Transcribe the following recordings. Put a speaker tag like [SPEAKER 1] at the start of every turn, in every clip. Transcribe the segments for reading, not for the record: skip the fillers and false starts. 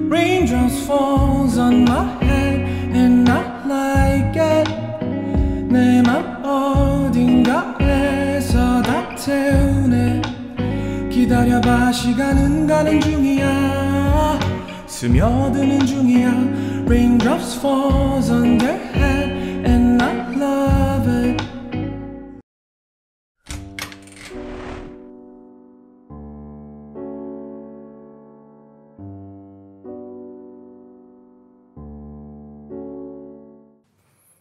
[SPEAKER 1] Raindrops falls on my head and I like it. 내 맘 어딘가에서 다 태우네. 기다려봐 시간은 가는 중이야. 스며드는 중이야. Raindrops falls on their head and I love it.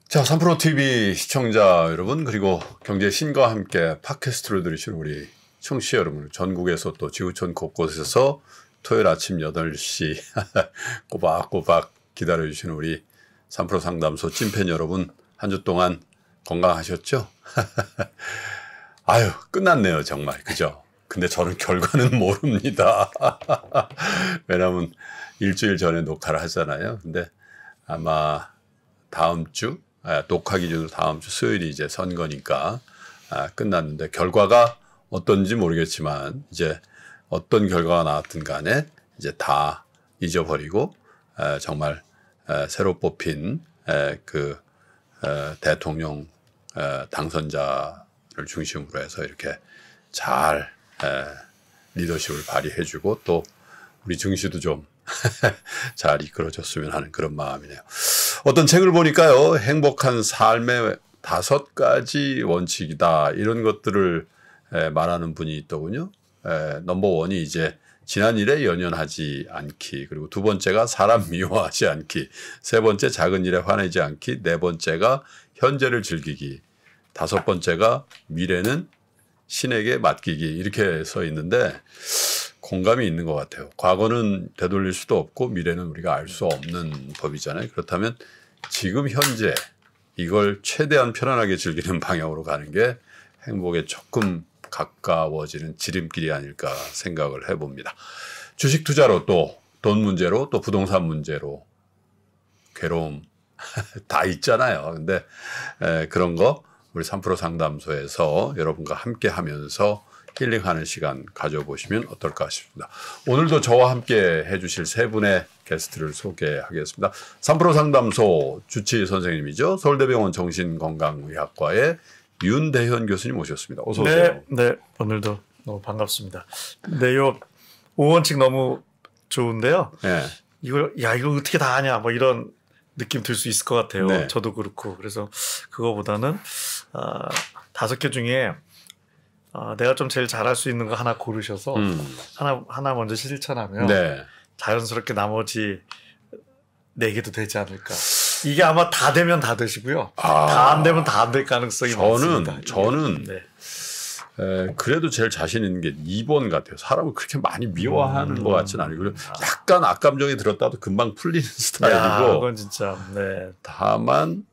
[SPEAKER 2] 자, 3프로TV 시청자 여러분, 그리고 경제의 신과 함께 팟캐스트로 들으시는 우리 청취자 여러분, 전국에서 또 지구촌 곳곳에서 토요일 아침 8시 꼬박꼬박 기다려주시는 우리 3프로 상담소 찐팬 여러분, 한 주 동안 건강하셨죠? 아유, 끝났네요, 정말. 그죠? 근데 저는 결과는 모릅니다. 왜냐면 일주일 전에 녹화를 하잖아요. 근데 아마 다음 주, 녹화 기준으로 다음 주 수요일이 이제 선거니까 끝났는데 결과가 어떤지 모르겠지만 이제 어떤 결과가 나왔든 간에 이제 다 잊어버리고 정말 새로 뽑힌 그 대통령 당선자를 중심으로 해서 이렇게 잘 리더십을 발휘해주고 또 우리 증시도 좀 잘 이끌어줬으면 하는 그런 마음이네요. 어떤 책을 보니까요, 행복한 삶의 5가지 원칙이다, 이런 것들을 말하는 분이 있더군요. 넘버 원이 이제 지난 일에 연연하지 않기, 그리고 두 번째가 사람 미워하지 않기, 세 번째 작은 일에 화내지 않기, 네 번째가 현재를 즐기기, 다섯 번째가 미래는 신에게 맡기기, 이렇게 써 있는데 공감이 있는 것 같아요. 과거는 되돌릴 수도 없고 미래는 우리가 알 수 없는 법이잖아요. 그렇다면 지금 현재 이걸 최대한 편안하게 즐기는 방향으로 가는 게 행복에 조금 가까워지는 지름길이 아닐까 생각을 해봅니다. 주식 투자로 또 돈 문제로 또 부동산 문제로 괴로움 다 있잖아요. 근데 그런 거 우리 3프로 상담소에서 여러분과 함께 하면서 힐링하는 시간 가져보시면 어떨까 싶습니다. 오늘도 저와 함께 해주실 세 분의 게스트를 소개하겠습니다. 3프로 상담소 주치 선생님이죠. 서울대병원 정신건강의학과의 윤대현 교수님 모셨습니다. 어서 오세요.
[SPEAKER 3] 네, 오늘도 너무 반갑습니다. 네, 요 5원칙 너무 좋은데요.
[SPEAKER 2] 네.
[SPEAKER 3] 이거 어떻게 다 하냐, 뭐 이런 느낌 들 수 있을 것 같아요.
[SPEAKER 2] 네.
[SPEAKER 3] 저도 그렇고. 그래서 그거보다는 5개 중에 내가 좀 제일 잘할 수 있는 거 하나 고르셔서 하나 먼저 실천하면
[SPEAKER 2] 네.
[SPEAKER 3] 자연스럽게 나머지 4개도 되지 않을까. 이게 아마 다 되면 다 되시고요. 다 안 되면 다 안 될 가능성이 많습니다.
[SPEAKER 2] 저는
[SPEAKER 3] 네.
[SPEAKER 2] 그래도 제일 자신 있는 게 2번 같아요. 사람을 그렇게 많이 미워하는 것 같지는 않아요. 그리고 약간 악감정이 들었다도 금방 풀리는 스타일이고.
[SPEAKER 3] 그건 진짜. 네.
[SPEAKER 2] 다만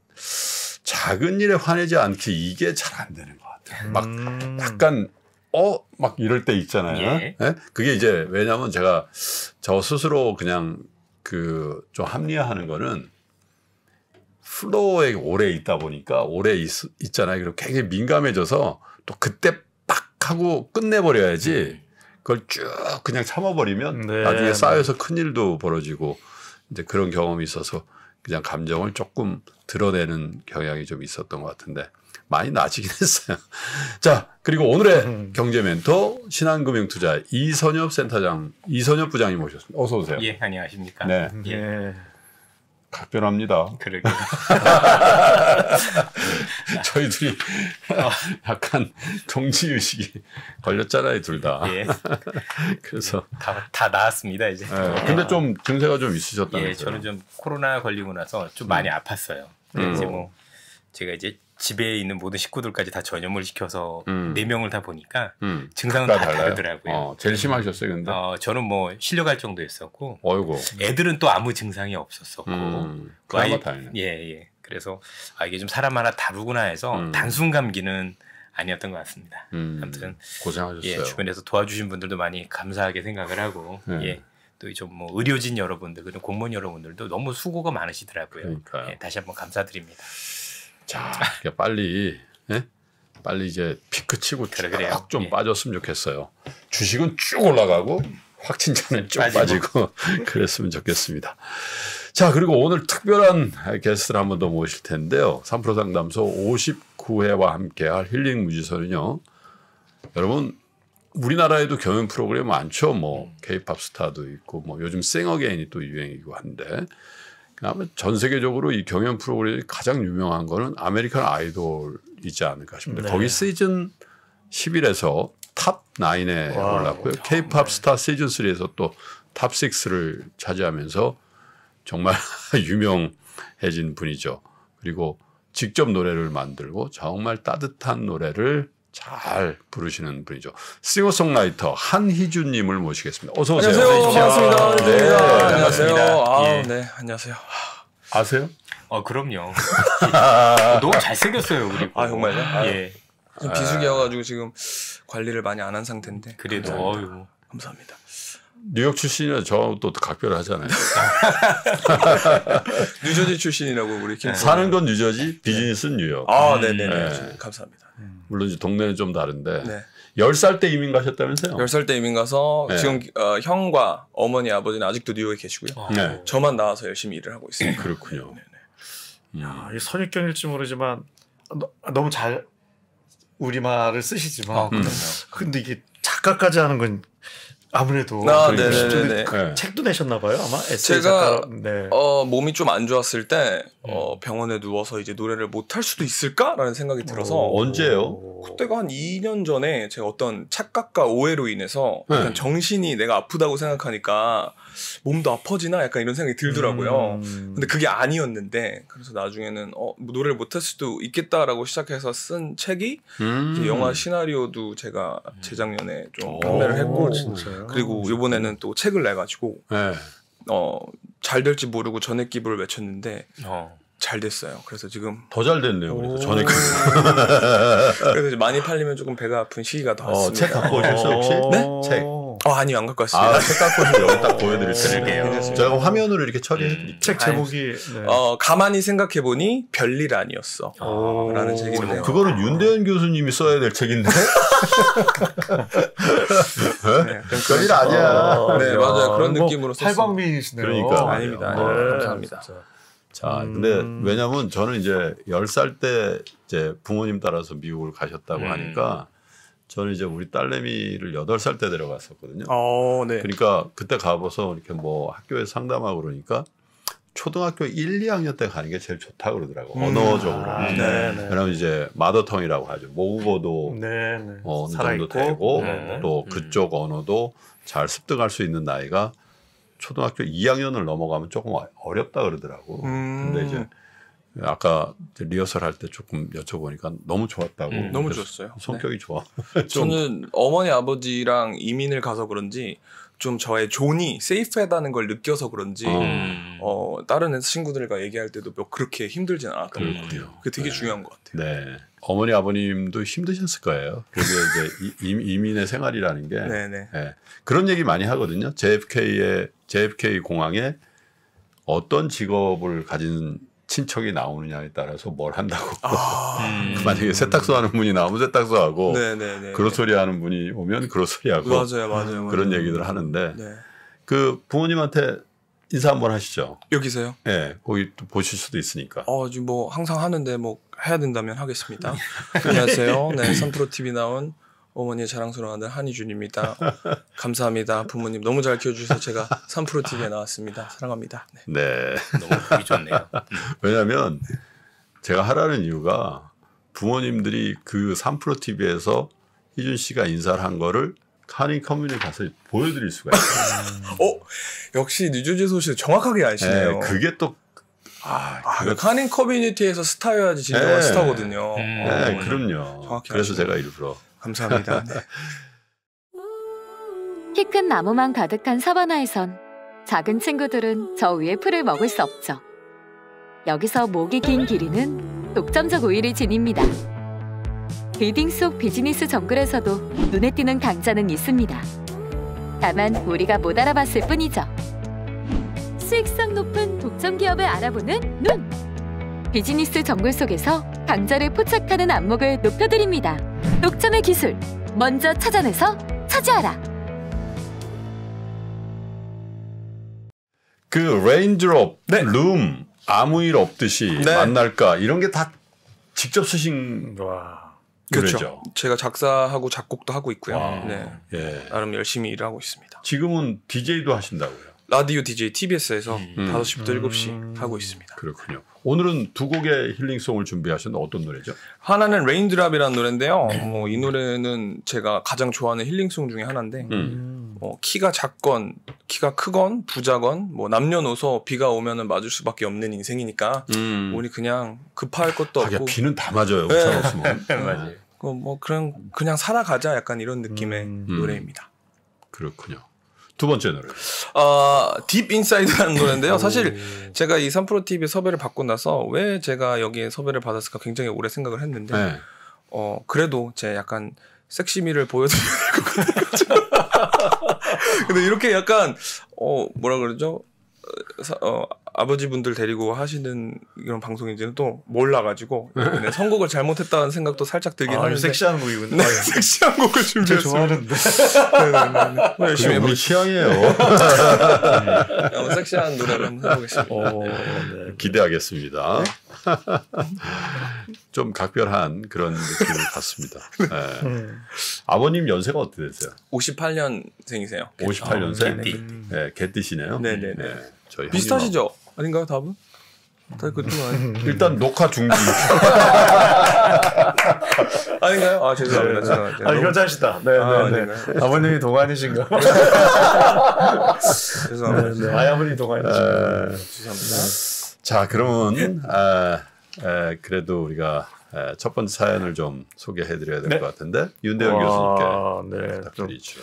[SPEAKER 2] 작은 일에 화내지 않기, 이게 잘 안 되는 것 같아요. 막 약간 막 이럴 때 있잖아요.
[SPEAKER 4] 예.
[SPEAKER 2] 네? 그게 이제 왜냐하면 제가 저 스스로 그냥 좀 합리화하는 거는 플로어에 오래 있다 보니까 오래 있잖아요. 그리고 굉장히 민감해져서 또 그때 빡 하고 끝내버려야지 그걸 쭉 그냥 참아버리면
[SPEAKER 3] 네,
[SPEAKER 2] 나중에 쌓여서 큰일도 벌어지고 이제 그런 경험이 있어서 그냥 감정을 조금 드러내는 경향이 좀 있었던 것 같은데 많이 나아지긴 했어요. 자, 그리고 오늘의 경제 멘토 신한금융투자 이선엽 부장님 모셨습니다. 어서 오세요.
[SPEAKER 4] 예, 안녕하십니까.
[SPEAKER 2] 네.
[SPEAKER 3] 예.
[SPEAKER 2] 각별합니다.
[SPEAKER 4] 그러게.
[SPEAKER 2] 저희 둘이 약간 동지의식이 걸렸잖아요, 둘 다.
[SPEAKER 4] 예.
[SPEAKER 2] 그래서
[SPEAKER 4] 다 나았습니다, 이제.
[SPEAKER 2] 근데 좀 증세가 좀 있으셨다면서요?
[SPEAKER 4] 예, 저는 좀 코로나 걸리고 나서 좀 많이 아팠어요. 이제 뭐 제가 이제 집에 있는 모든 식구들까지 다 전염을 시켜서 4명을 다 보니까 증상은 다 다르더라고요.
[SPEAKER 2] 제일 심하셨어요, 근데?
[SPEAKER 4] 저는 뭐 실려갈 정도였었고,
[SPEAKER 2] 어이구.
[SPEAKER 4] 애들은 또 아무 증상이 없었었고,
[SPEAKER 2] 그나마 다행이네.
[SPEAKER 4] 예. 그래서 이게 좀 사람 하나 다루구나 해서 단순 감기는 아니었던 것 같습니다. 아무튼
[SPEAKER 2] 고생하셨어요.
[SPEAKER 4] 예, 주변에서 도와주신 분들도 많이 감사하게 생각을 하고, 예. 또 좀 뭐 의료진 여러분들, 그리고 공무원 여러분들도 너무 수고가 많으시더라고요.
[SPEAKER 2] 그러니까요.
[SPEAKER 4] 예, 다시 한번 감사드립니다.
[SPEAKER 2] 자, 빨리 이제 피크 치고 쭉 좀
[SPEAKER 4] 예.
[SPEAKER 2] 빠졌으면 좋겠어요. 주식은 쭉 올라가고 확 칭찬은 쭉 빠지고 그랬으면 좋겠습니다. 자, 그리고 오늘 특별한 게스트를 한 번 더 모실 텐데요. 3프로 상담소 59회와 함께할 힐링 무지선은요. 여러분 우리나라에도 경연 프로그램 많죠. 뭐 K-팝 스타도 있고 뭐 요즘 싱어게인이 또 유행이고 한데 아마 전 세계적으로 이 경연 프로그램이 가장 유명한 거는 아메리칸 아이돌이지 않을까 싶습니다. 네. 거기 시즌 11에서 탑 9에 올랐고요. K-팝 스타 시즌 3에서 또 탑 6를 차지하면서 정말 유명해진 분이죠. 그리고 직접 노래를 만들고 정말 따뜻한 노래를 잘 부르시는 분이죠. 싱어송라이터 한희준님을 모시겠습니다. 어서 오세요.
[SPEAKER 5] 안녕하세요. 반갑습니다.
[SPEAKER 2] 네,
[SPEAKER 5] 반갑습니다.
[SPEAKER 2] 예.
[SPEAKER 5] 네, 안녕하세요.
[SPEAKER 2] 아세요?
[SPEAKER 4] 그럼요. 너무 잘생겼어요, 우리.
[SPEAKER 5] 정말요?
[SPEAKER 4] 예.
[SPEAKER 5] 좀 비수기여가지고 지금 관리를 많이 안 한 상태인데.
[SPEAKER 4] 그래도
[SPEAKER 5] 감사합니다.
[SPEAKER 2] 뉴욕 출신이라 저도 각별하잖아요.
[SPEAKER 5] 뉴저지 출신이라고 우리 김
[SPEAKER 2] 사는 건 뉴저지, 비즈니스는 뉴욕.
[SPEAKER 5] 네네. 감사합니다.
[SPEAKER 2] 물론 이제 동네는 좀 다른데.
[SPEAKER 5] 네.
[SPEAKER 2] 10살 때 이민 가셨다면서요?
[SPEAKER 5] 10살 때 이민 가서
[SPEAKER 2] 네.
[SPEAKER 5] 지금 형과 어머니, 아버지는 아직도 뉴욕에 계시고요.
[SPEAKER 2] 네.
[SPEAKER 5] 저만 나와서 열심히 일을 하고 있습니다.
[SPEAKER 2] 그렇군요.
[SPEAKER 3] 야, 이 선입견일지 모르지만 너무 잘 우리말을 쓰시지만 근데 이게 작가까지 하는 건 아무래도
[SPEAKER 5] 네네네.
[SPEAKER 3] 책도 내셨나 봐요 아마 에세이
[SPEAKER 5] 제가
[SPEAKER 3] 작가. 네.
[SPEAKER 5] 몸이 좀 안 좋았을 때 병원에 누워서 이제 노래를 못 할 수도 있을까라는 생각이 들어서
[SPEAKER 2] 언제요?
[SPEAKER 5] 그때가 한 2년 전에 제가 어떤 착각과 오해로 인해서 약간 정신이 내가 아프다고 생각하니까 몸도 아파지나 약간 이런 생각이 들더라고요. 근데 그게 아니었는데 그래서 나중에는 노래를 못 할 수도 있겠다라고 시작해서 쓴 책이 이제 영화 시나리오도 제가 재작년에 좀 판매를 했고
[SPEAKER 3] 진짜요?
[SPEAKER 5] 그리고 이번에는 또 책을 내가지고
[SPEAKER 2] 네.
[SPEAKER 5] 잘 될지 모르고 전액 기부를 외쳤는데 잘 됐어요. 그래서 지금
[SPEAKER 2] 더 잘 됐네요. 그래서 전에
[SPEAKER 5] 그래서 이제 많이 팔리면 조금 배가 아픈 시기가 더 왔습니다.
[SPEAKER 2] 책 갖고 오셨어요 혹시?
[SPEAKER 5] 네?
[SPEAKER 2] 책.
[SPEAKER 5] 아니요 안 갖고 왔습니다.
[SPEAKER 2] 책 갖고 오시면 여기 딱 보여드릴게요. 제가 화면으로 이렇게 처리해드릴게요.
[SPEAKER 3] 책 제목이
[SPEAKER 5] 가만히 생각해보니 별일 아니었어 라는 책인데요.
[SPEAKER 2] 그거는 윤대현 교수님이 써야 될 책인데 별일 아니야.
[SPEAKER 5] 네 맞아요. 그런 느낌으로 썼습니다.
[SPEAKER 3] 팔방미인이시네요.
[SPEAKER 2] 그러니까
[SPEAKER 5] 아닙니다.
[SPEAKER 3] 감사합니다.
[SPEAKER 2] 자, 근데 왜냐면 저는 이제 10살 때 이제 부모님 따라서 미국을 가셨다고 하니까 저는 이제 우리 딸내미를 8살 때 데려갔었거든요.
[SPEAKER 5] 네.
[SPEAKER 2] 그러니까 그때 가봐서 이렇게 뭐 학교에 상담하고 그러니까 초등학교 1, 2학년 때 가는 게 제일 좋다고 그러더라고. 언어적으로. 왜냐면 이제 마더텅이라고 하죠. 모국어도 어느 정도 되고 또 그쪽 언어도 잘 습득할 수 있는 나이가 초등학교 2학년을 넘어가면 조금 어렵다 그러더라고. 근데 이제 아까 리허설 할 때 조금 여쭤보니까 너무 좋았다고.
[SPEAKER 5] 너무 좋았어요.
[SPEAKER 2] 성격이 좋아.
[SPEAKER 5] 저는 어머니 아버지랑 이민을 가서 그런지 좀 저의 존이 세이프하다는 걸 느껴서 그런지 다른 친구들과 얘기할 때도 뭐 그렇게 힘들진 않았거든요. 그게 되게 중요한 것 같아요.
[SPEAKER 2] 네. 어머니 아버님도 힘드셨을 거예요. 그게 이제 이민의 생활이라는 게 네. 그런 얘기 많이 하거든요. JFK 공항에 어떤 직업을 가진 친척이 나오느냐에 따라서 뭘 한다고. 만약에 세탁소 하는 분이 나오면 세탁소 하고 그로소리 하는 분이 오면 그로소리 하고.
[SPEAKER 5] 맞아요.
[SPEAKER 2] 그런 얘기들 하는데 그 부모님한테 인사 한번 하시죠.
[SPEAKER 5] 여기서요?
[SPEAKER 2] 네, 거기 또 보실 수도 있으니까.
[SPEAKER 5] 지금 뭐 항상 하는데 뭐 해야 된다면 하겠습니다. 안녕하세요. 네, 3프로 TV 나온 어머니의 자랑스러운 아들 한희준입니다. 감사합니다. 부모님 너무 잘 키워주셔서 제가 3프로 TV에 나왔습니다. 사랑합니다.
[SPEAKER 2] 네.
[SPEAKER 4] 너무 보기 좋네요.
[SPEAKER 2] 왜냐하면 제가 하라는 이유가 부모님들이 그 3프로 TV에서 희준 씨가 인사를 한 거를 카닝 커뮤니티 가서 보여드릴 수가 있어요.
[SPEAKER 5] 역시 뉴저지 소식 정확하게 아시네요.
[SPEAKER 2] 네, 그게 또
[SPEAKER 5] 카닝 커뮤니티에서 스타여야지 진정한 스타거든요.
[SPEAKER 2] 네, 그럼요.
[SPEAKER 5] 정확히
[SPEAKER 2] 그래서
[SPEAKER 5] 아시네요.
[SPEAKER 2] 제가 일부러.
[SPEAKER 5] 감사합니다. 네.
[SPEAKER 6] 키 큰 나무만 가득한 사바나에선 작은 친구들은 저 위에 풀을 먹을 수 없죠. 여기서 목이 긴 기린은 독점적 우위를 지닙니다. 빌딩 속 비즈니스 정글에서도 눈에 띄는 강자는 있습니다. 다만 우리가 못 알아봤을 뿐이죠. 수익성 높은 독점 기업을 알아보는 눈! 비즈니스 정글 속에서 강자를 포착하는 안목을 높여드립니다. 독점의 기술, 먼저 찾아내서 차지하라!
[SPEAKER 2] 그 레인드롭,
[SPEAKER 5] 네.
[SPEAKER 2] 룸 아무 일 없듯이
[SPEAKER 5] 네.
[SPEAKER 2] 만날까 이런 게 다 직접 쓰신
[SPEAKER 3] 와.
[SPEAKER 5] 그렇죠.
[SPEAKER 2] 노래죠.
[SPEAKER 5] 제가 작사하고 작곡도 하고 있고요.
[SPEAKER 2] 와.
[SPEAKER 5] 네.
[SPEAKER 2] 예.
[SPEAKER 5] 나름 열심히 일을 하고 있습니다.
[SPEAKER 2] 지금은 DJ도 하신다고요.
[SPEAKER 5] 라디오 DJ TBS에서 5시부터 7시 하고 있습니다.
[SPEAKER 2] 그렇군요. 오늘은 두 곡의 힐링송을 준비하셨는데 어떤 노래죠?
[SPEAKER 5] 하나는 레인드랍이라는 노래인데요. 뭐 이 노래는 제가 가장 좋아하는 힐링송 중에 하나인데 키가 작건 키가 크건 부자건 뭐 남녀노소 비가 오면은 맞을 수밖에 없는 인생이니까 우리 그냥 급할 것도
[SPEAKER 2] 하긴
[SPEAKER 5] 없고
[SPEAKER 2] 비는 다 맞아요. 우산 없으면.
[SPEAKER 4] 맞아요.
[SPEAKER 5] 뭐 그냥 살아가자 약간 이런 느낌의 노래입니다.
[SPEAKER 2] 그렇군요. 두 번째 노래.
[SPEAKER 5] 딥 인사이드라는 노래인데요. 사실 제가 이 3프로 TV 섭외를 받고 나서 왜 제가 여기에 섭외를 받았을까 굉장히 오래 생각을 했는데
[SPEAKER 2] 네.
[SPEAKER 5] 그래도 제 약간 섹시미를 보여드려야 될 것 같아요. 근데 이렇게 약간 뭐라 그러죠? 아버지분들 데리고 하시는 이런 방송인지는 또 몰라가지고 네, 선곡을 잘못했다는 생각도 살짝 들긴 하는데
[SPEAKER 3] 섹시한 곡이군요.
[SPEAKER 5] 네, 섹시한 곡을 준비했어요.
[SPEAKER 3] 좋아하는데.
[SPEAKER 5] 네네네. 열심히
[SPEAKER 2] 우리 취향이에요.
[SPEAKER 5] 섹시한 노래를 한번 해보겠습니다.
[SPEAKER 3] 네.
[SPEAKER 2] 기대하겠습니다. 좀 각별한 그런 느낌을 받습니다. 네. 아버님 연세가 어떻게 되세요?
[SPEAKER 5] 58년생이세요.
[SPEAKER 2] 58년생?
[SPEAKER 4] 개띠.
[SPEAKER 2] 네, 개띠시네요.
[SPEAKER 5] 네네네.
[SPEAKER 2] 네, 저희
[SPEAKER 5] 비슷하시죠? 아닌가요, 답은? 다들 그쪽
[SPEAKER 2] 형님하고. 일단 녹화 중지.
[SPEAKER 5] 아닌가요? 아 죄송합니다. 죄송합니다.
[SPEAKER 3] 아, 효자시다. 네, 네, 네. 아버님이 동안이신가?
[SPEAKER 5] 죄송합니다.
[SPEAKER 3] 네, 아버님이 동안이신가?
[SPEAKER 5] 죄송합니다.
[SPEAKER 2] 자, 그러면 그래도 우리가 첫 번째 사연을 좀 소개해드려야 될 것 같은데 윤대현 교수님께
[SPEAKER 3] 네,
[SPEAKER 2] 부탁드리죠.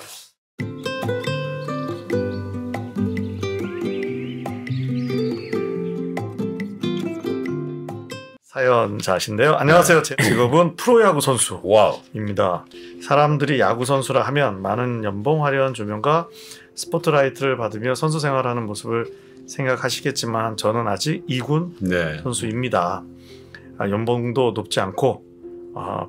[SPEAKER 3] 사연자신데요. 안녕하세요. 제 직업은 프로야구
[SPEAKER 2] 와우.
[SPEAKER 3] 선수입니다. 사람들이 야구 선수라 하면 많은 연봉, 화려한 조명과 스포트라이트를 받으며 선수 생활하는 모습을 생각하시겠지만 저는 아직 2군
[SPEAKER 2] 네.
[SPEAKER 3] 선수입니다. 연봉도 높지 않고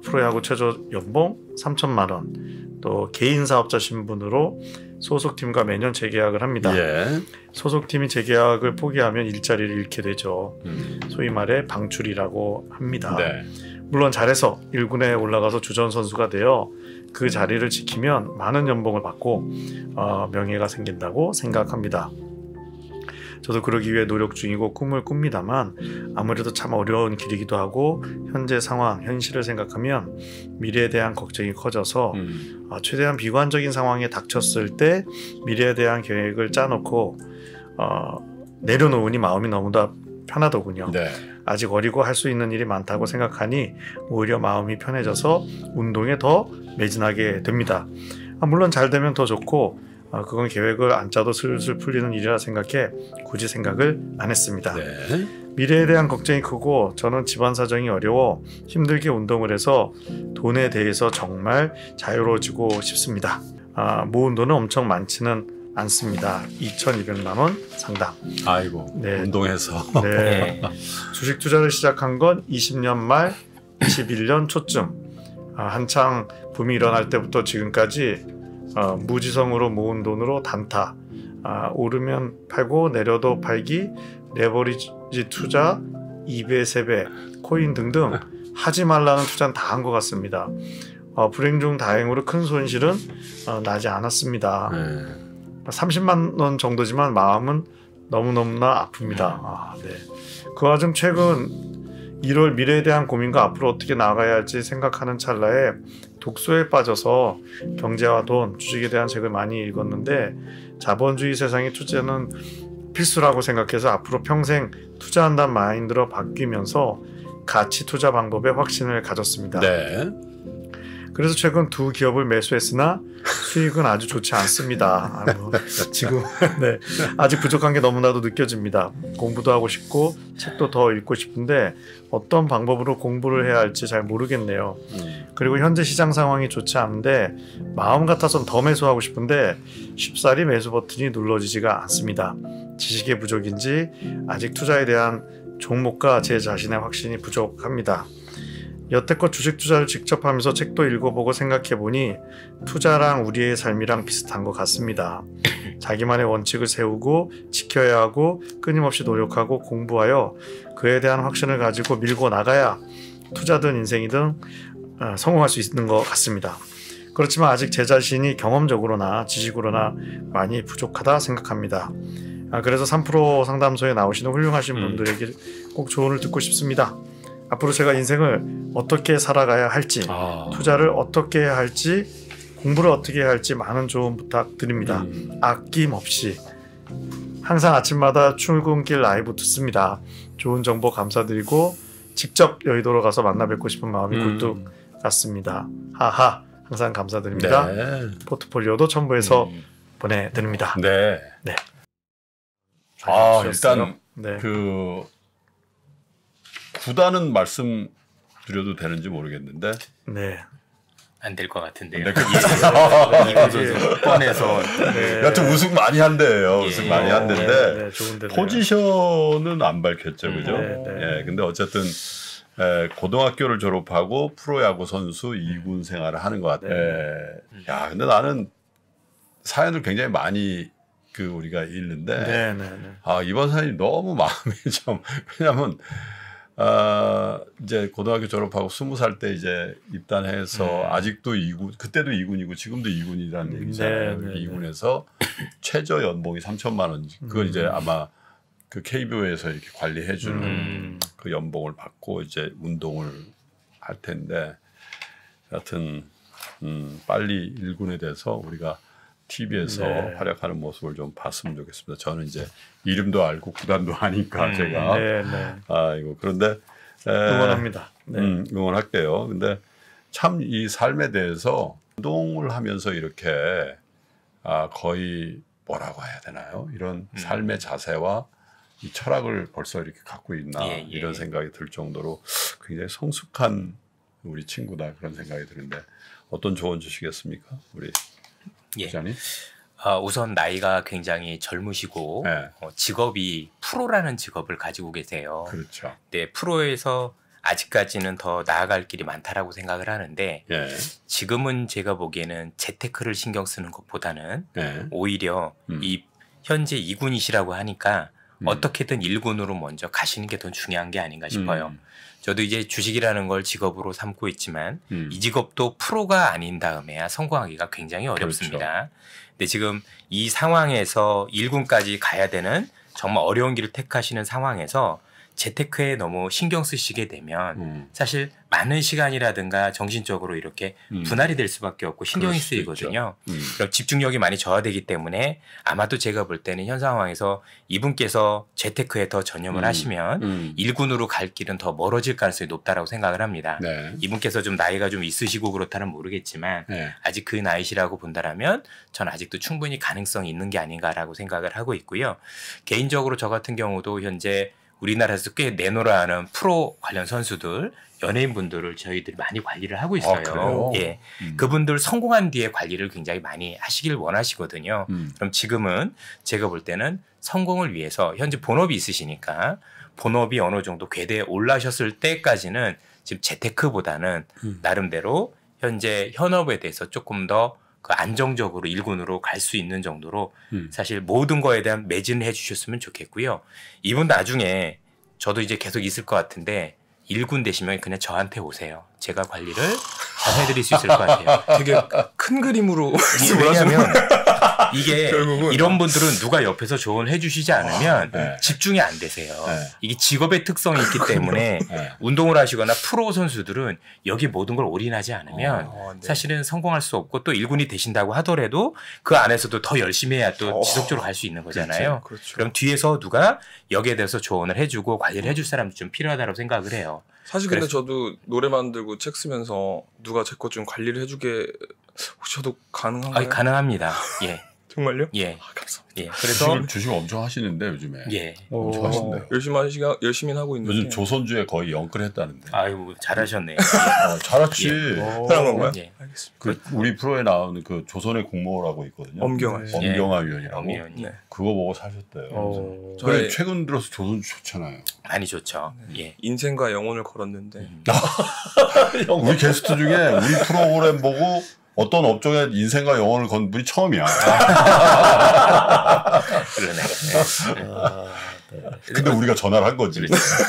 [SPEAKER 3] 프로야구 최저 연봉 3천만 원, 또 개인 사업자 신분으로 소속팀과 매년 재계약을 합니다.
[SPEAKER 2] 예.
[SPEAKER 3] 소속팀이 재계약을 포기하면 일자리를 잃게 되죠. 소위 말해 방출이라고 합니다.
[SPEAKER 2] 네.
[SPEAKER 3] 물론 잘해서 1군에 올라가서 주전 선수가 되어 그 자리를 지키면 많은 연봉을 받고 명예가 생긴다고 생각합니다. 저도 그러기 위해 노력 중이고 꿈을 꿉니다만 아무래도 참 어려운 길이기도 하고 현재 상황, 현실을 생각하면 미래에 대한 걱정이 커져서 최대한 비관적인 상황에 닥쳤을 때 미래에 대한 계획을 짜놓고 내려놓으니 마음이 너무나 편하더군요.
[SPEAKER 2] 네.
[SPEAKER 3] 아직 어리고 할 수 있는 일이 많다고 생각하니 오히려 마음이 편해져서 운동에 더 매진하게 됩니다. 물론 잘 되면 더 좋고 그건 계획을 안 짜도 슬슬 풀리는 일이라 생각해 굳이 생각을 안 했습니다.
[SPEAKER 2] 네.
[SPEAKER 3] 미래에 대한 걱정이 크고 저는 집안 사정이 어려워 힘들게 운동을 해서 돈에 대해서 정말 자유로워지고 싶습니다. 모은 돈은 엄청 많지는 않습니다. 2,200만 원 상당.
[SPEAKER 2] 아이고.
[SPEAKER 3] 네.
[SPEAKER 2] 운동해서.
[SPEAKER 3] 네. 주식 투자를 시작한 건 20년 말 21년 초쯤 한창 붐이 일어날 때부터 지금까지 무지성으로 모은 돈으로 단타, 오르면 팔고 내려도 팔기, 레버리지 투자, 2배, 3배, 코인 등등 하지 말라는 투자는 다 한 것 같습니다. 불행 중 다행으로 큰 손실은 나지 않았습니다. 30만 원 정도지만 마음은 너무너무나 아픕니다. 네. 그 와중 최근 1월 미래에 대한 고민과 앞으로 어떻게 나아가야 할지 생각하는 찰나에 독서에 빠져서 경제와 돈, 주식에 대한 책을 많이 읽었는데 자본주의 세상의 투자는 필수라고 생각해서 앞으로 평생 투자한다는 마인드로 바뀌면서 가치 투자 방법에 확신을 가졌습니다.
[SPEAKER 2] 네.
[SPEAKER 3] 그래서 최근 2 기업을 매수했으나 수익은 아주 좋지 않습니다. 지금 네, 아직 부족한 게 너무나도 느껴집니다. 공부도 하고 싶고 책도 더 읽고 싶은데 어떤 방법으로 공부를 해야 할지 잘 모르겠네요. 그리고 현재 시장 상황이 좋지 않은데 마음 같아선 더 매수하고 싶은데 쉽사리 매수 버튼이 눌러지지가 않습니다. 지식의 부족인지 아직 투자에 대한 종목과 제 자신의 확신이 부족합니다. 여태껏 주식 투자를 직접 하면서 책도 읽어보고 생각해보니 투자랑 우리의 삶이랑 비슷한 것 같습니다. 자기만의 원칙을 세우고 지켜야 하고 끊임없이 노력하고 공부하여 그에 대한 확신을 가지고 밀고 나가야 투자든 인생이든 성공할 수 있는 것 같습니다. 그렇지만 아직 제 자신이 경험적으로나 지식으로나 많이 부족하다 생각합니다. 그래서 3프로 상담소에 나오시는 훌륭하신 분들에게 꼭 조언을 듣고 싶습니다. 앞으로 제가 인생을 어떻게 살아가야 할지, 투자를 어떻게 해야 할지, 공부를 어떻게 해야 할지 많은 조언 부탁드립니다. 아낌없이. 항상 아침마다 출근길 라이브 듣습니다. 좋은 정보 감사드리고 직접 여의도로 가서 만나 뵙고 싶은 마음이 굴뚝 같습니다. 하하. 항상 감사드립니다.
[SPEAKER 2] 네.
[SPEAKER 3] 포트폴리오도 첨부해서 보내드립니다.
[SPEAKER 2] 네.
[SPEAKER 3] 네.
[SPEAKER 2] 일단
[SPEAKER 3] 네.
[SPEAKER 2] 그 구단은 말씀드려도 되는지 모르겠는데
[SPEAKER 3] 네.
[SPEAKER 4] 안 될 것 같은데요.
[SPEAKER 2] 네,
[SPEAKER 4] 이곳에서 꺼내서
[SPEAKER 2] 여튼 우승 많이 한대요. 우승 많이 한대인데
[SPEAKER 3] 네, 좋은데네요.
[SPEAKER 2] 포지션은 안 밝혔죠, 그죠?
[SPEAKER 3] 네.
[SPEAKER 2] 예, 근데 어쨌든 고등학교를 졸업하고 프로야구 선수 2군 생활을 하는 것 같아요. 야, 근데 나는 사연을 굉장히 많이 우리가 읽는데 이번 사연이 너무 마음이 좀 왜냐면 이제 고등학교 졸업하고 20살 때 이제 입단해서 아직도 2군, 그때도 2군이고 지금도 2군이라는 얘기잖아요. 2군에서 최저 연봉이 3천만 원. 그걸 이제 아마 그 KBO에서 이렇게 관리해주는 그 연봉을 받고 이제 운동을 할 텐데, 여하튼 빨리 1군에 돼서 우리가 TV에서 활약하는 모습을 좀 봤으면 좋겠습니다. 저는 이제 이름도 알고 구단도 아니까 제가 이거 그런데
[SPEAKER 3] 응원합니다.
[SPEAKER 2] 응원할게요. 근데 참 이 삶에 대해서 운동을 하면서 이렇게 거의 뭐라고 해야 되나요? 이런 삶의 자세와 이 철학을 벌써 이렇게 갖고 있나 이런 생각이 들 정도로 굉장히 성숙한 우리 친구다 그런 생각이 드는데 어떤 조언 주시겠습니까? 우리 기자님?
[SPEAKER 4] 우선 나이가 굉장히 젊으시고 직업이 프로라는 직업을 가지고 계세요.
[SPEAKER 2] 그렇죠.
[SPEAKER 4] 네, 프로에서 아직까지는 더 나아갈 길이 많다라고 생각을 하는데 지금은 제가 보기에는 재테크를 신경 쓰는 것보다는 오히려 이 현재 2군이시라고 하니까 어떻게든 1군으로 먼저 가시는 게 더 중요한 게 아닌가 싶어요. 저도 이제 주식이라는 걸 직업으로 삼고 있지만 이 직업도 프로가 아닌 다음에야 성공하기가 굉장히 어렵습니다. 그렇죠. 근데 지금 이 상황에서 1군까지 가야 되는 정말 어려운 길을 택하시는 상황에서 재테크에 너무 신경 쓰시게 되면 사실 많은 시간이라든가 정신적으로 이렇게 분할이 될 수밖에 없고 신경이 쓰이거든요. 그럼 집중력이 많이 저하되기 때문에 아마도 제가 볼 때는 현 상황에서 이분께서 재테크에 더 전념을 하시면 1군으로 갈 길은 더 멀어질 가능성이 높다라고 생각을 합니다. 이분께서 좀 나이가 좀 있으시고 그렇다는 모르겠지만 아직 그 나이시라고 본다라면 저는 아직도 충분히 가능성이 있는 게 아닌가라고 생각을 하고 있고요. 개인적으로 저 같은 경우도 현재 우리나라에서 꽤 내노라 하는 프로 관련 선수들, 연예인분들을 저희들이 많이 관리를 하고 있어요. 그분들 성공한 뒤에 관리를 굉장히 많이 하시길 원하시거든요. 그럼 지금은 제가 볼 때는 성공을 위해서 현재 본업이 있으시니까 본업이 어느 정도 궤대에 올라셨을 때까지는 지금 재테크보다는 나름대로 현재 현업에 대해서 조금 더 안정적으로 1군으로 갈 수 있는 정도로 사실 모든 거에 대한 매진을 해주셨으면 좋겠고요. 이분 나중에 저도 이제 계속 있을 것 같은데 1군 되시면 그냥 저한테 오세요. 제가 관리를 잘 해드릴 수 있을 것 같아요.
[SPEAKER 5] 되게 큰 그림으로
[SPEAKER 4] 왜냐하면 이게 이런 분들은 누가 옆에서 조언을 해주시지 않으면 집중이 안 되세요. 이게 직업의 특성이 있기 때문에 운동을 하시거나 프로 선수들은 여기 모든 걸 올인하지 않으면 사실은 성공할 수 없고 또 1군이 되신다고 하더라도 그 안에서도 더 열심히 해야 또 지속적으로 갈 수 있는 거잖아요.
[SPEAKER 5] 그렇죠.
[SPEAKER 4] 그럼 뒤에서 누가 여기에 대해서 조언을 해주고 관리를 해줄 사람도 좀 필요하다고 생각을 해요.
[SPEAKER 5] 사실 근데 저도 노래 만들고 책 쓰면서 누가 제 것 좀 관리를 해주게 혹시 저도 가능한가요?
[SPEAKER 4] 가능합니다. 예.
[SPEAKER 5] 정말요?
[SPEAKER 4] 예.
[SPEAKER 5] 감사합니다.
[SPEAKER 4] 예. 그래서
[SPEAKER 2] 주식 엄청 하시는데 요즘에.
[SPEAKER 4] 예.
[SPEAKER 2] 엄청 하신대요.
[SPEAKER 5] 열심히 하고 있는데.
[SPEAKER 2] 요즘 조선주에 거의 영끌했다는데.
[SPEAKER 4] 아유 잘하셨네요.
[SPEAKER 2] 잘했지.
[SPEAKER 5] 그런 건가요?
[SPEAKER 4] 예.
[SPEAKER 5] 알겠습니다.
[SPEAKER 2] 우리 프로에 나오는 그 조선의 국모라고 있거든요.
[SPEAKER 5] 엄경화 씨.
[SPEAKER 2] 엄경화 위원이라고.
[SPEAKER 4] 엄경화.
[SPEAKER 5] 네.
[SPEAKER 2] 그거 보고 사셨대요.
[SPEAKER 5] 저의-
[SPEAKER 2] 그래 최근 들어서 조선주 좋잖아요.
[SPEAKER 4] 많이 좋죠. 예.
[SPEAKER 5] 인생과 영혼을 걸었는데
[SPEAKER 2] 우리 게스트 중에 우리 프로그램 보고 어떤 업종에 인생과 영혼을 건 분이 처음이야.
[SPEAKER 4] 그러네.
[SPEAKER 2] 근데 우리가 전화를 한 거지.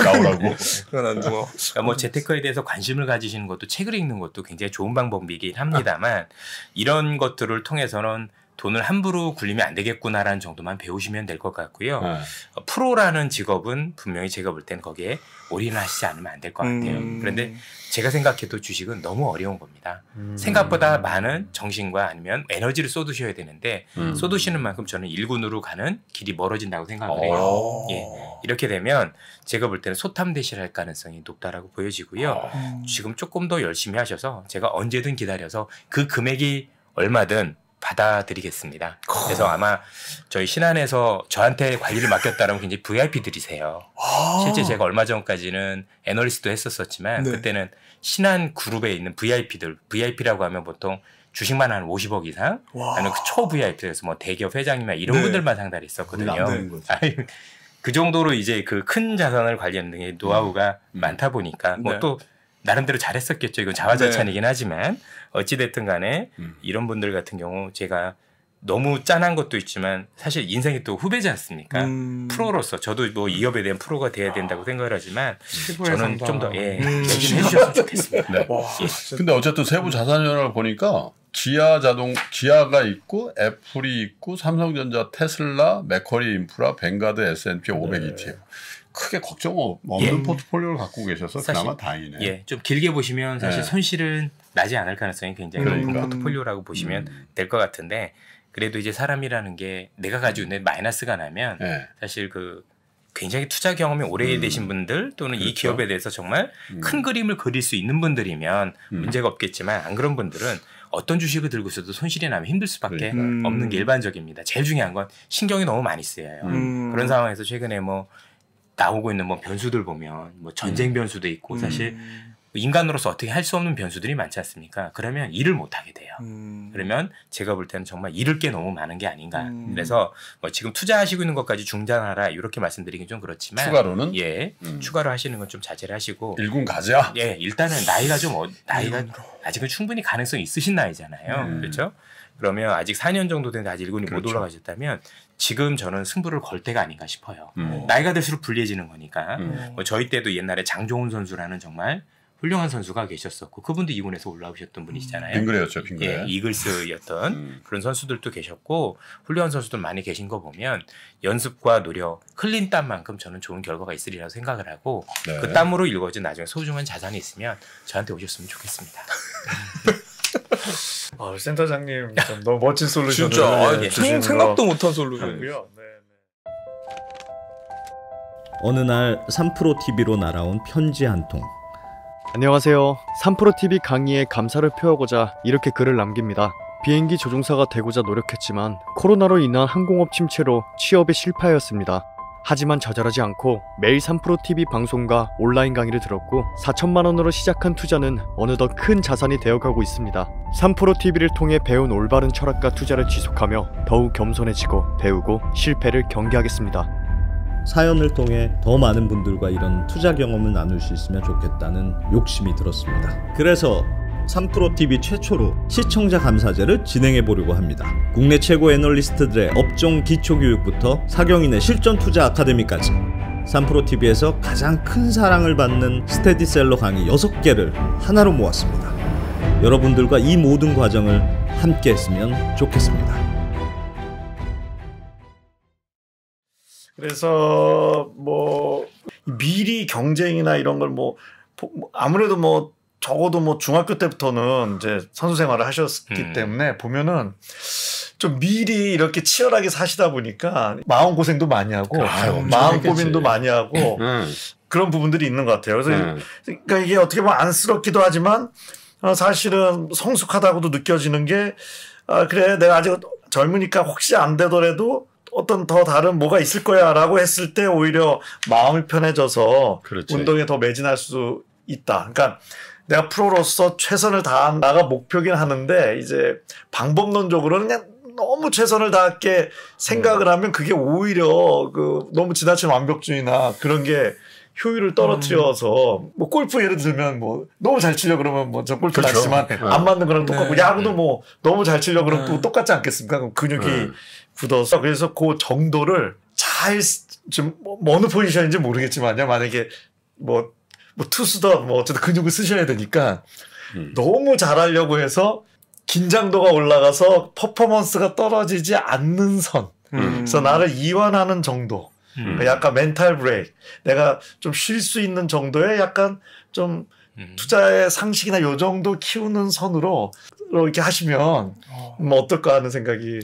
[SPEAKER 2] 나오라고.
[SPEAKER 5] 그건 안 죽어.
[SPEAKER 4] 그러니까 뭐 재테크에 대해서 관심을 가지시는 것도 책을 읽는 것도 굉장히 좋은 방법이긴 합니다만 이런 것들을 통해서는 돈을 함부로 굴리면 안 되겠구나라는 정도만 배우시면 될 것 같고요. 프로라는 직업은 분명히 제가 볼 때는 거기에 올인하시지 않으면 안 될 것 같아요. 그런데 제가 생각해도 주식은 너무 어려운 겁니다. 생각보다 많은 정신과 아니면 에너지를 쏟으셔야 되는데 쏟으시는 만큼 저는 일군으로 가는 길이 멀어진다고 생각을 해요. 예. 이렇게 되면 제가 볼 때는 소탐대실할 가능성이 높다라고 보여지고요. 지금 조금 더 열심히 하셔서 제가 언제든 기다려서 그 금액이 얼마든 받아드리겠습니다. 그래서 아마 저희 신한에서 저한테 관리를 맡겼다면 굉장히 VIP들이세요. 실제 제가 얼마 전까지는 애널리스트도 했었지만
[SPEAKER 5] 네.
[SPEAKER 4] 그때는 신한 그룹에 있는 VIP들, VIP라고 하면 보통 주식만 한 50억 이상, 아니면 그 초 VIP에서 뭐 대기업 회장님이나 이런
[SPEAKER 5] 네.
[SPEAKER 4] 분들만 상달이 있었거든요.
[SPEAKER 2] 안 되는 거지.
[SPEAKER 4] 그 정도로 이제 그 큰 자산을 관리하는 등의 노하우가 많다 보니까 뭐
[SPEAKER 5] 네.
[SPEAKER 4] 또 나름대로 잘했었겠죠. 이건 자화자찬이긴 하지만 어찌됐든 간에 이런 분들 같은 경우 제가 너무 짠한 것도 있지만 사실 인생이 또 후배지 않습니까? 프로로서 저도 뭐 이 업에 대한 프로가 돼야 된다고 생각을 하지만 저는 좀 더 얘기를 해주셨으면 좋겠습니다.
[SPEAKER 2] 네. 근데 어쨌든 세부 자산연합을 보니까 기아가 있고 애플이 있고 삼성전자, 테슬라, 맥쿼리 인프라, 뱅가드, S&P 500 ETF. 크게 걱정 없는 포트폴리오를 갖고 계셔서 그나마 다행이네.
[SPEAKER 4] 예, 좀 길게 보시면 사실 손실은 나지 않을 가능성이 굉장히 높은 포트폴리오라고 보시면 될 것 같은데 그래도 이제 사람이라는 게 내가 가지고 있는 마이너스가 나면 사실 그 굉장히 투자 경험이 오래되신 분들 또는 이 기업에 대해서 정말 큰 그림을 그릴 수 있는 분들이면 문제가 없겠지만 안 그런 분들은 어떤 주식을 들고 있어도 손실이 나면 힘들 수밖에 없는 게 일반적입니다. 제일 중요한 건 신경이 너무 많이 쓰여요. 그런 상황에서 최근에 뭐 나오고 있는 뭐 변수들 보면 뭐 전쟁 변수도 있고 사실 인간으로서 어떻게 할 수 없는 변수들이 많지 않습니까? 그러면 일을 못 하게 돼요. 그러면 제가 볼 때는 정말 잃을 게 너무 많은 게 아닌가. 그래서 뭐 지금 투자하시고 있는 것까지 중단하라 이렇게 말씀드리긴 좀 그렇지만
[SPEAKER 2] 추가로는
[SPEAKER 4] 추가로 하시는 건 좀 자제를 하시고
[SPEAKER 2] 일군 가자.
[SPEAKER 4] 예, 일단은 나이가 아직은 충분히 가능성이 있으신 나이잖아요. 그렇죠? 그러면 아직 4년 정도 됐는데 아직 일군이 못 올라가셨다면 지금 저는 승부를 걸 때가 아닌가 싶어요. 나이가 들수록 불리해지는 거니까. 뭐 저희 때도 옛날에 장종훈 선수라는 정말 훌륭한 선수가 계셨었고 그분도 2군에서 올라오셨던 분이시잖아요.
[SPEAKER 2] 빙그레였죠, 빙그레.
[SPEAKER 4] 예, 이글스였던 그런 선수들도 계셨고 훌륭한 선수들 많이 계신 거 보면 연습과 노력, 흘린 땀만큼 저는 좋은 결과가 있으리라고 생각을 하고 그 땀으로 일궈진 나중에 소중한 자산이 있으면 저한테 오셨으면 좋겠습니다.
[SPEAKER 3] 센터장님 좀 너무 멋진 솔루션을
[SPEAKER 5] 진짜 생각도 못한 솔루션이고요.
[SPEAKER 7] 어느 날 3프로TV로 날아온 편지 한 통.
[SPEAKER 8] 안녕하세요. 3프로TV 강의에 감사를 표하고자 이렇게 글을 남깁니다. 비행기 조종사가 되고자 노력했지만 코로나로 인한 항공업 침체로 취업에 실패하였습니다. 하지만 좌절하지 않고 매일 3프로TV 방송과 온라인 강의를 들었고 4천만 원으로 시작한 투자는 어느덧 큰 자산이 되어가고 있습니다. 3프로TV를 통해 배운 올바른 철학과 투자를 지속하며 더욱 겸손해지고 배우고 실패를 경계하겠습니다.
[SPEAKER 7] 사연을 통해 더 많은 분들과 이런 투자 경험을 나눌 수 있으면 좋겠다는 욕심이 들었습니다. 그래서 3프로TV 최초로 시청자 감사제를 진행해 보려고 합니다. 국내 최고 애널리스트들의 업종 기초교육부터 사경인의 실전 투자 아카데미까지 3프로TV에서 가장 큰 사랑을 받는 스테디셀러 강의 6개를 하나로 모았습니다. 여러분들과 이 모든 과정을 함께 했으면 좋겠습니다.
[SPEAKER 3] 그래서 뭐 미리 경쟁이나 이런 걸 뭐 아무래도 뭐 적어도 뭐 중학교 때부터는 이제 선수 생활을 하셨기 때문에 보면은 좀 미리 이렇게 치열하게 사시다 보니까 마음 고생도 많이 하고 마음 고민도 많이 하고 그런 부분들이 있는 것 같아요. 그래서 그러니까 이게 어떻게 보면 안쓰럽기도 하지만 사실은 성숙하다고도 느껴지는 게 그래 내가 아직 젊으니까 혹시 안 되더라도 어떤 더 다른 뭐가 있을 거야라고 했을 때 오히려 마음이 편해져서
[SPEAKER 2] 그렇지.
[SPEAKER 3] 운동에 더 매진할 수 있다. 그러니까 내가 프로로서 최선을 다한다가 목표긴 하는데 이제 방법론적으로는 그냥 너무 최선을 다할게 생각을 하면 그게 오히려 그 너무 지나친 완벽주의나 그런 게 효율을 떨어뜨려서 뭐 골프 예를 들면 뭐 너무 잘 치려 그러면 뭐 저 골프
[SPEAKER 2] 그렇죠.
[SPEAKER 3] 잘지만 안 맞는 거랑 똑같고 야구도 뭐 너무 잘 치려 그러면 또 똑같지 않겠습니까? 그럼 근육이 굳어서 그래서 그 정도를 잘 좀 뭐 어느 포지션인지 모르겠지만요. 만약에 뭐 투수든 뭐 어쨌든 근육을 쓰셔야 되니까 너무 잘하려고 해서 긴장도가 올라가서 퍼포먼스가 떨어지지 않는 선. 그래서 나를 이완하는 정도. 약간 멘탈 브레이크. 내가 좀 쉴 수 있는 정도의 약간 좀 투자의 상식이나 요 정도 키우는 선으로 이렇게 하시면 뭐 어떨까 하는 생각이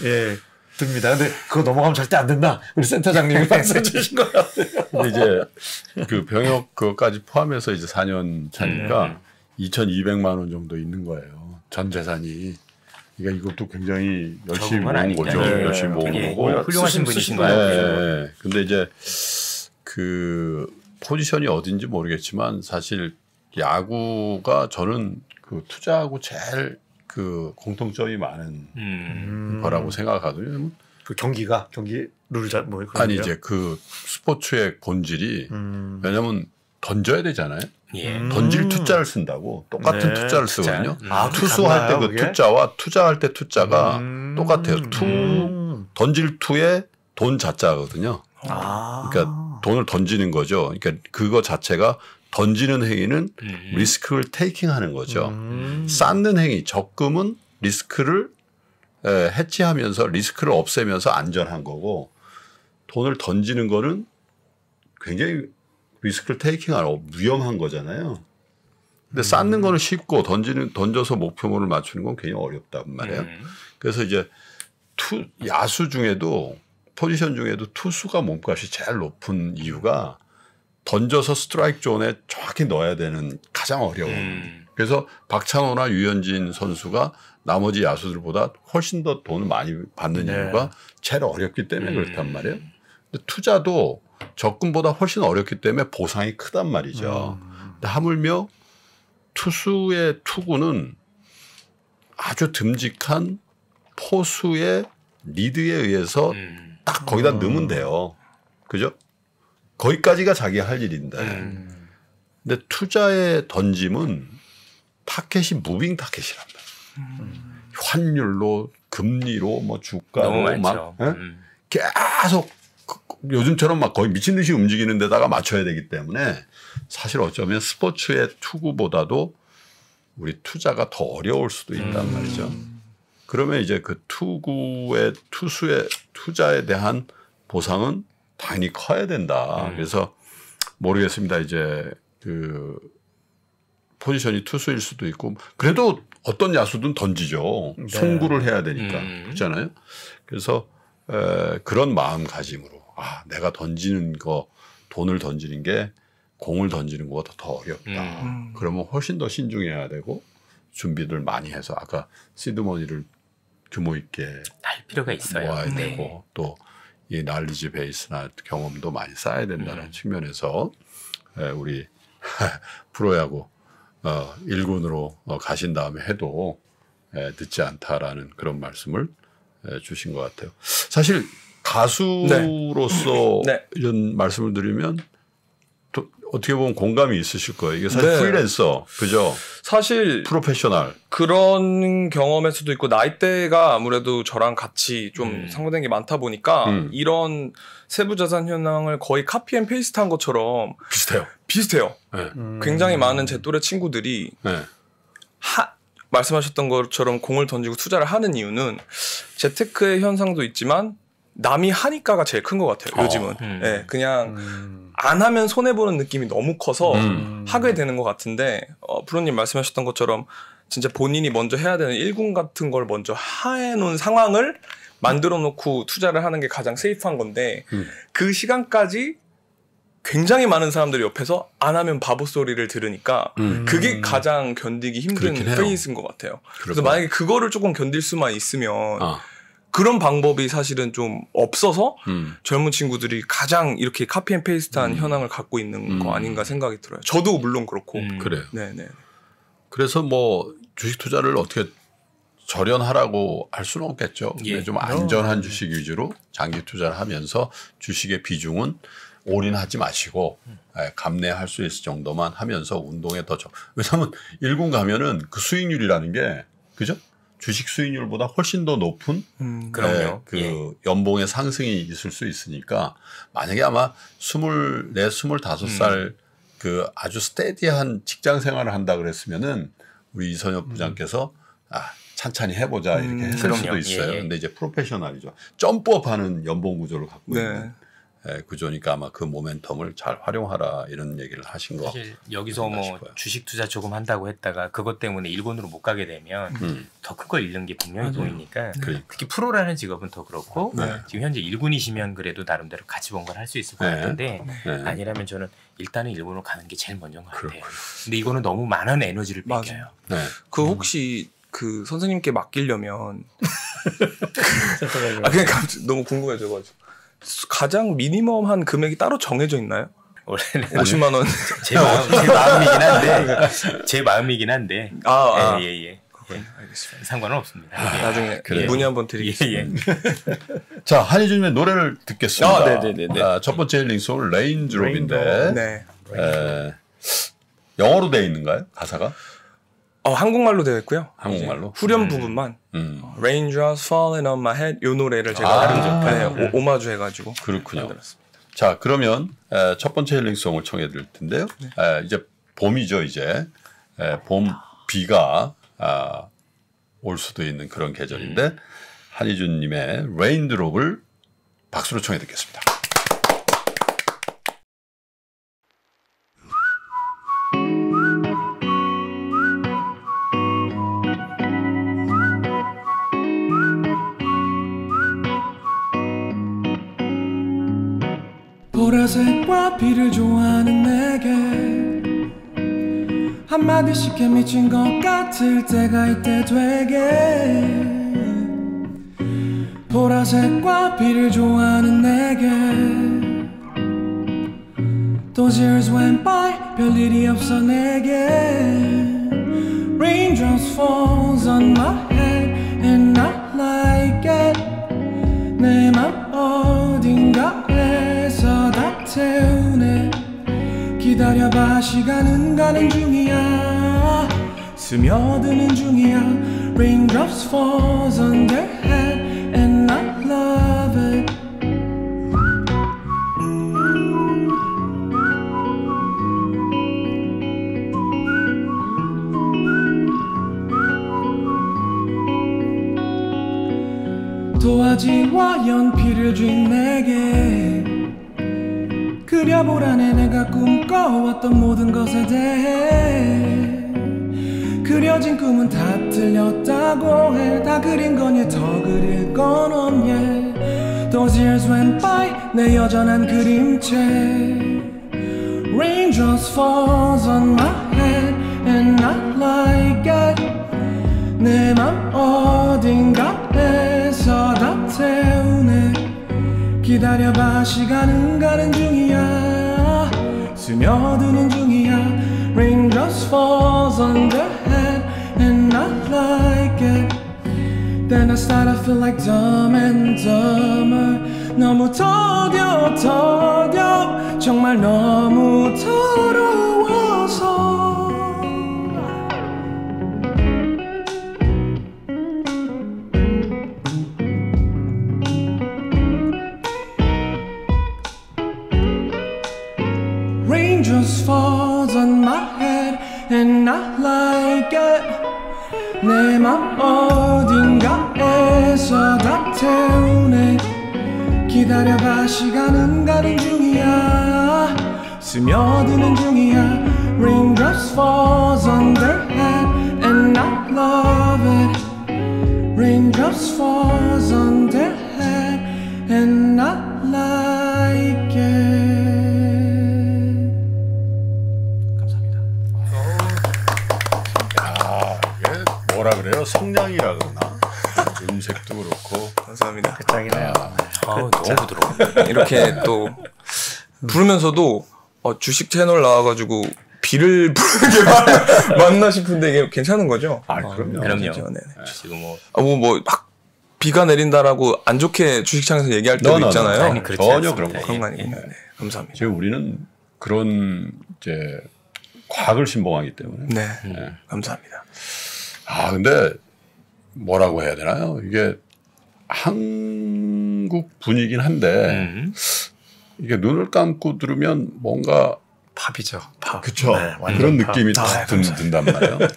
[SPEAKER 3] 예, 듭니다. 근데 그거 넘어가면 절대 안 된다. 우리 센터장님이 말씀해 주신 것 같아요.
[SPEAKER 2] 근데 이제 그 병역 그것까지 포함해서 이제 4년 차니까 2,200만 원 정도 있는 거예요. 전 재산이. 그러니까 이것도 굉장히 열심히 모은 거죠. 열심히 모은 거고.
[SPEAKER 4] 훌륭하신 분이신 거예요.
[SPEAKER 2] 네. 근데 이제 그 포지션이 어딘지 모르겠지만 사실 야구가 저는 그 투자하고 제일 그 공통점이 많은 거라고 생각하거든요.
[SPEAKER 3] 그 경기 룰 잘 뭐 그런
[SPEAKER 2] 아니
[SPEAKER 3] 게요?
[SPEAKER 2] 이제 그 스포츠의 본질이 왜냐면 던져야 되잖아요. 던질 투자를 쓴다고 똑같은
[SPEAKER 3] 네,
[SPEAKER 2] 투자를 쓰거든요.
[SPEAKER 3] 아,
[SPEAKER 2] 투수할 때 그
[SPEAKER 3] 그게?
[SPEAKER 2] 투자와 투자할 때 투자가 똑같아요. 던질 투에 돈 자자거든요. 그러니까 돈을 던지는 거죠. 그러니까 그거 자체가 던지는 행위는 리스크를 테이킹하는 거죠. 쌓는 행위, 적금은 리스크를 해치하면서 리스크를 없애면서 안전한 거고 돈을 던지는 거는 굉장히 리스크를 테이킹하고 위험한 거잖아요. 근데 쌓는 거는 쉽고 던져서 목표물을 맞추는 건 굉장히 어렵단 말이에요. 그래서 이제 야수 중에도 포지션 중에도 투수가 몸값이 제일 높은 이유가 던져서 스트라이크 존에 정확히 넣어야 되는 가장 어려운. 그래서 박찬호나 유현진 선수가 나머지 야수들보다 훨씬 더 돈을 많이 받는 이유가 제일 어렵기 때문에 그렇단 말이에요. 근데 투자도 적금보다 훨씬 어렵기 때문에 보상이 크단 말이죠. 근데 하물며 투수의 투구는 아주 듬직한 포수의 리드에 의해서 딱 거기다 넣으면 돼요. 그죠? 거기까지가 자기 할 일인데. 근데 투자의 던짐은 타켓이 무빙 타켓이란 말이에요. 환율로, 금리로, 뭐 주가로 막 계속 요즘처럼 막 거의 미친 듯이 움직이는 데다가 맞춰야 되기 때문에 사실 어쩌면 스포츠의 투구보다도 우리 투자가 더 어려울 수도 있단 말이죠. 그러면 이제 그 투수의 투자에 대한 보상은 당연히 커야 된다. 그래서 모르겠습니다. 이제 그 포지션이 투수일 수도 있고 그래도 어떤 야수든 던지죠. 송구를 해야 되니까. 그렇잖아요. 그래서 그런 마음가짐으로 내가 던지는 거 돈을 던지는 게 공을 던지는 것보다 더 어렵다. 그러면 훨씬 더 신중해야 되고 준비를 많이 해서 아까 시드머니를 규모 있게
[SPEAKER 4] 할 필요가 있어요.
[SPEAKER 2] 모아야 되고 또 이 날리지 베이스나 경험도 많이 쌓아야 된다는 측면에서 우리 프로야구 1군으로 가신 다음에 해도 늦지 않다라는 그런 말씀을 주신 것 같아요. 사실 가수로서 이런 말씀을 드리면 또 어떻게 보면 공감이 있으실 거예요. 이게 사실 프리랜서, 그죠?
[SPEAKER 5] 사실
[SPEAKER 2] 프로페셔널
[SPEAKER 5] 그런 경험일 수도 있고 나이대가 아무래도 저랑 같이 좀 상반된 게 많다 보니까 이런 세부자산 현황을 거의 카피 앤 페이스트한 것처럼 비슷해요. 굉장히 많은 제 또래 친구들이 말씀하셨던 것처럼 공을 던지고 투자를 하는 이유는 재테크의 현상도 있지만 남이 하니까가 제일 큰 것 같아요. 요즘은. 그냥 안 하면 손해보는 느낌이 너무 커서 하게 되는 것 같은데 프로님 말씀하셨던 것처럼 진짜 본인이 먼저 해야 되는 1군 같은 걸 먼저 해놓은 상황을 만들어 놓고 투자를 하는 게 가장 세이프한 건데 그 시간까지 굉장히 많은 사람들이 옆에서 안 하면 바보 소리를 들으니까 그게 가장 견디기 힘든 페이스인 것 같아요. 그래서 만약에 그거를 조금 견딜 수만 있으면 그런 방법이 사실은 좀 없어서 젊은 친구들이 가장 이렇게 카피앤페이스트한 현황을 갖고 있는 거 아닌가 생각이 들어요. 저도 물론 그렇고.
[SPEAKER 2] 그래요.
[SPEAKER 5] 네네.
[SPEAKER 2] 그래서 뭐 주식 투자를 어떻게 절연하라고 할 수는 없겠죠.
[SPEAKER 4] 예.
[SPEAKER 2] 좀 안전한 주식 위주로 장기 투자를 하면서 주식의 비중은 올인하지 마시고 감내할 수 있을 정도만 하면서 운동에 더 왜냐하면 1군 가면은 그 수익률이라는 게 그죠? 주식 수익률보다 훨씬 더 높은
[SPEAKER 4] 그럼요.
[SPEAKER 2] 그 연봉의 상승이 있을 수 있으니까 만약에 아마 24, 25살 그 아주 스테디한 직장 생활을 한다 그랬으면은 우리 이선엽 부장께서 찬찬히 해보자 이렇게 했을 수도 있어요. 근데 이제 프로페셔널이죠. 점프업하는 연봉 구조를 갖고 있는 구조니까 아마 그 모멘텀을 잘 활용하라 이런 얘기를 하신 거.
[SPEAKER 4] 사실 여기서 뭐 싶어요. 주식 투자 조금 한다고 했다가 그것 때문에 일본으로 못 가게 되면 더 큰 걸 잃는 게 분명히 보이니까 특히 프로라는 직업은 더 그렇고 지금 현재 1군이시면 그래도 나름대로 같이 뭔가를 할 수 있을 것 같은데 아니라면 저는 일단은 일본으로 가는 게 제일 먼저인 것 같아요. 근데 이거는 너무 많은 에너지를 뺏겨요.
[SPEAKER 5] 그 혹시 그 선생님께 맡기려면 그냥 너무 궁금해져가지고 가장 미니멈 한 금액이 따로 정해져 있나요?
[SPEAKER 4] 원래는
[SPEAKER 5] 50만 원.
[SPEAKER 4] 제 마음이긴 한데. 예. 알겠습니다. 상관은 없습니다.
[SPEAKER 5] 나중에 문의 한번 드리겠습니다.
[SPEAKER 2] 자, 한희준님의 노래를 듣겠습니다.
[SPEAKER 5] 네네네.
[SPEAKER 2] 첫 번째 힐링송 레인드롭인데 영어로 되어 있는가요? 가사가?
[SPEAKER 5] 한국말로 되어 있고요.
[SPEAKER 2] 한국말로?
[SPEAKER 5] 후렴 부분만 Raindrops Falling on My Head 이 노래를 제가 다른 오마주 해가지고
[SPEAKER 2] 그렇군요.
[SPEAKER 5] 만들었습니다.
[SPEAKER 2] 자, 그러면 첫 번째 힐링송을 청해 드릴 텐데요. 이제 봄이죠. 이제 봄 비가 올 수도 있는 그런 계절인데 한희준님의 레인드롭을 박수로 청해 듣겠습니다.
[SPEAKER 1] 보라색과 비를 좋아하는 내게 한마디씩 해 미친 것 같을 때가 이때 되게 보라색과 비를 좋아하는 내게 Those years went by 별일이 없어 내게 Raindrops falls on my head and I like it 내 맘 어딘가에서 다 태우네 기다려봐 시간은 가는 중이야 스며드는 중이야 Raindrops falls on their head and I love it 도화지와 연필을 쥔 내게 그려보라네 내가 꿈꿔왔던 모든 것에 대해 그려진 꿈은 다 틀렸다고 해 다 그린 거니 더 그릴 건 없네 Those years went by 내 여전한 그림체 Raindrops falls on my head and I like it 내 맘 어딘가에서 다 태우네 기다려봐 시간은 가는 중이야 스며드는 중이야 Raindrops falls on their head and I like it Then I start to feel like dumb and dumber 너무 더뎌 정말 너무 더러워서 Raindrops falls on my head and I like it 내 맘 어딘가에서 다 태우네 기다려봐 시간은 가는 중이야 스며드는 중이야 Raindrops falls on their head and I love it Raindrops falls on their head and I like it
[SPEAKER 2] 뭐라 그래요? 성량이라 그러나 음색도 그렇고
[SPEAKER 5] 감사합니다.
[SPEAKER 3] 짱이네요.
[SPEAKER 4] 너무 부드러워.
[SPEAKER 5] 이렇게 또 부르면서도 주식 채널 나와가지고 비를 부르는 게 맞나 싶은데 이게 괜찮은 거죠?
[SPEAKER 2] 그럼요.
[SPEAKER 4] 그럼요.
[SPEAKER 5] 네.
[SPEAKER 4] 지금
[SPEAKER 5] 막 비가 내린다라고 안 좋게 주식창에서 얘기할 때도 있잖아요.
[SPEAKER 4] 아니,
[SPEAKER 2] 전혀 그런 거.
[SPEAKER 5] 그런 거 아니군요. 네. 감사합니다.
[SPEAKER 2] 지금 우리는 그런 이제 과학을 신봉하기 때문에.
[SPEAKER 5] 네. 감사합니다.
[SPEAKER 2] 근데 뭐라고 해야 되나요? 이게 한국 분위기긴 한데 이게 눈을 감고 들으면 뭔가
[SPEAKER 3] 팝이죠. 팝.
[SPEAKER 2] 그쵸.
[SPEAKER 3] 네,
[SPEAKER 2] 그런 느낌이 딱 든단 말이에요. 네?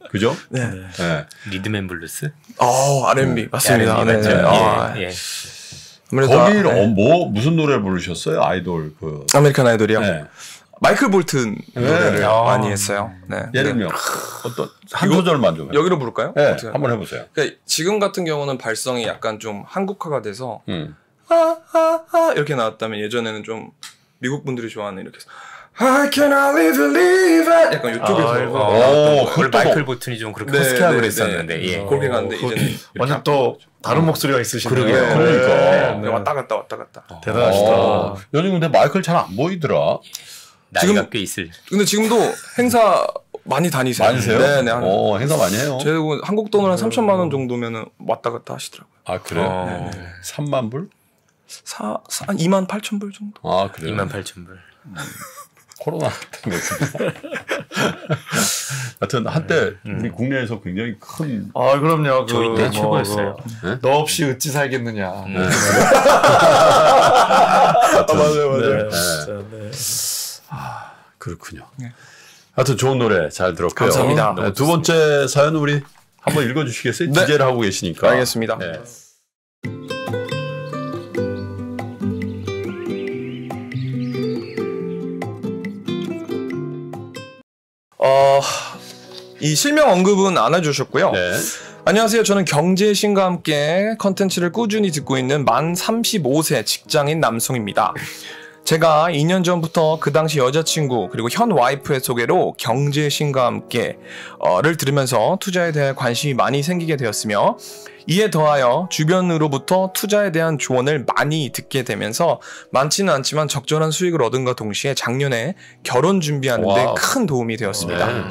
[SPEAKER 2] 그죠?
[SPEAKER 5] 네.
[SPEAKER 2] 네.
[SPEAKER 4] 리듬앤블루스?
[SPEAKER 5] R&B 맞습니다.
[SPEAKER 4] R&B
[SPEAKER 5] 네.
[SPEAKER 4] 맞죠. 예.
[SPEAKER 5] 아무래도
[SPEAKER 2] 거기 무슨 노래 부르셨어요? 아이돌
[SPEAKER 5] 아메리칸 아이돌이요.
[SPEAKER 2] 네.
[SPEAKER 5] 마이클 볼튼 노래를 많이 했어요. 네.
[SPEAKER 2] 예를요. 어떤 한 소절만 좀.
[SPEAKER 5] 여기로 부를까요?
[SPEAKER 2] 네. 한번 해보세요.
[SPEAKER 5] 그러니까 지금 같은 경우는 발성이 약간 좀 한국화가 돼서 이렇게 나왔다면 예전에는 좀 미국 분들이 좋아하는 이렇게 해서 I cannot believe it 약간 이쪽에서
[SPEAKER 4] 원래 마이클 볼튼이 좀 그렇게 허스키하고 그랬었는데 예.
[SPEAKER 5] 그렇게 갔는데 이제는
[SPEAKER 3] 완전 또 다른 목소리가 있으시네요.
[SPEAKER 2] 그러니까.
[SPEAKER 5] 왔다 갔다
[SPEAKER 3] 대단하시다.
[SPEAKER 2] 요즘 근데 마이클 잘 안 보이더라.
[SPEAKER 4] 나이가 꽤 있을.
[SPEAKER 5] 근데 지금도 행사 많이 다니세요.
[SPEAKER 2] 많으세요?
[SPEAKER 5] 네네.
[SPEAKER 2] 행사 많이 해요.
[SPEAKER 5] 제가 한국 돈으로 한 3천만 원 정도면은 왔다 갔다 하시더라고요.
[SPEAKER 2] 그래요? 3만 불?
[SPEAKER 5] 한 2만 8천 불 정도.
[SPEAKER 2] 그래요?
[SPEAKER 4] 2만 8천 불.
[SPEAKER 2] 코로나 같은 거지. 하여튼 한때 우리 국내에서 굉장히 큰.
[SPEAKER 3] 그럼요.
[SPEAKER 4] 저희 때 최고였어요.
[SPEAKER 3] 너 없이 어찌 살겠느냐.
[SPEAKER 2] 맞아요.
[SPEAKER 3] 네.
[SPEAKER 2] 그렇군요. 하여튼 좋은 노래 잘 들었고요.
[SPEAKER 5] 감사합니다.
[SPEAKER 2] 두 번째 사연 우리 한번 읽어주시겠어요?
[SPEAKER 5] 네.
[SPEAKER 2] DJ를 하고 계시니까.
[SPEAKER 5] 알겠습니다.
[SPEAKER 2] 네.
[SPEAKER 5] 이 실명 언급은 안 해주셨고요.
[SPEAKER 2] 네.
[SPEAKER 5] 안녕하세요. 저는 경제의 신과 함께 컨텐츠를 꾸준히 듣고 있는 만 35세 직장인 남성입니다. 제가 2년 전부터 그 당시 여자친구 그리고 현 와이프의 소개로 경제의 신과 함께를 들으면서 투자에 대해 관심이 많이 생기게 되었으며 이에 더하여 주변으로부터 투자에 대한 조언을 많이 듣게 되면서 많지는 않지만 적절한 수익을 얻은과 동시에 작년에 결혼 준비하는 데 큰 도움이 되었습니다.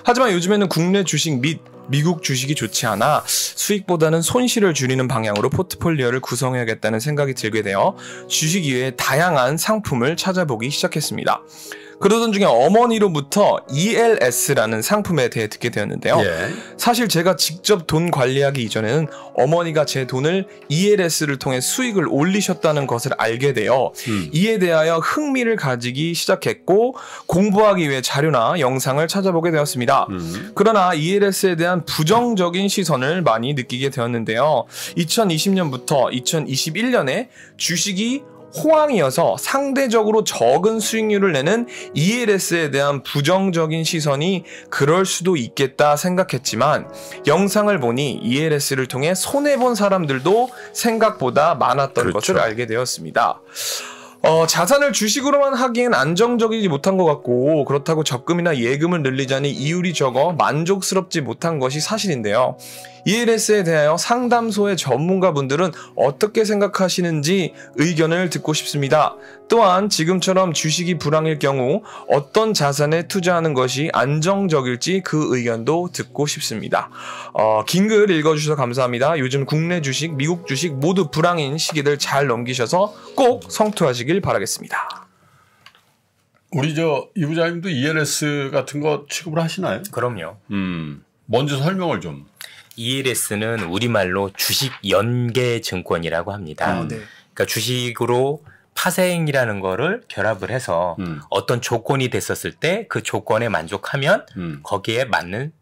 [SPEAKER 5] 하지만 요즘에는 국내 주식 및 미국 주식이 좋지 않아 수익보다는 손실을 줄이는 방향으로 포트폴리오를 구성해야겠다는 생각이 들게 되어 주식 이외에 다양한 상품을 찾아보기 시작했습니다. 그러던 중에 어머니로부터 ELS라는 상품에 대해 듣게 되었는데요. 사실 제가 직접 돈 관리하기 이전에는 어머니가 제 돈을 ELS를 통해 수익을 올리셨다는 것을 알게 되어 이에 대하여 흥미를 가지기 시작했고 공부하기 위해 자료나 영상을 찾아보게 되었습니다. 그러나 ELS에 대한 부정적인 시선을 많이 느끼게 되었는데요. 2020년부터 2021년에 주식이 호황이어서 상대적으로 적은 수익률을 내는 ELS에 대한 부정적인 시선이 그럴 수도 있겠다 생각했지만 영상을 보니 ELS를 통해 손해본 사람들도 생각보다 많았던 것을 알게 되었습니다. 자산을 주식으로만 하기엔 안정적이지 못한 것 같고 그렇다고 적금이나 예금을 늘리자니 이율이 적어 만족스럽지 못한 것이 사실인데요. ELS에 대하여 상담소의 전문가분들은 어떻게 생각하시는지 의견을 듣고 싶습니다. 또한 지금처럼 주식이 불황일 경우 어떤 자산에 투자하는 것이 안정적일지 그 의견도 듣고 싶습니다. 긴 글 읽어주셔서 감사합니다. 요즘 국내 주식, 미국 주식 모두 불황인 시기들 잘 넘기셔서 꼭 성투하시길 바라겠습니다.
[SPEAKER 2] 우리 이 부장님도 ELS 같은 거 취급을 하시나요?
[SPEAKER 4] 그럼요.
[SPEAKER 2] 먼저 설명을 좀.
[SPEAKER 4] ELS는 우리말로 주식 연계 증권이라고 합니다. 그러니까 주식으로 파생이라는 거를 결합을 해서 어떤 조건이 됐었을 때 그 조건에 만족하면 거기에 맞는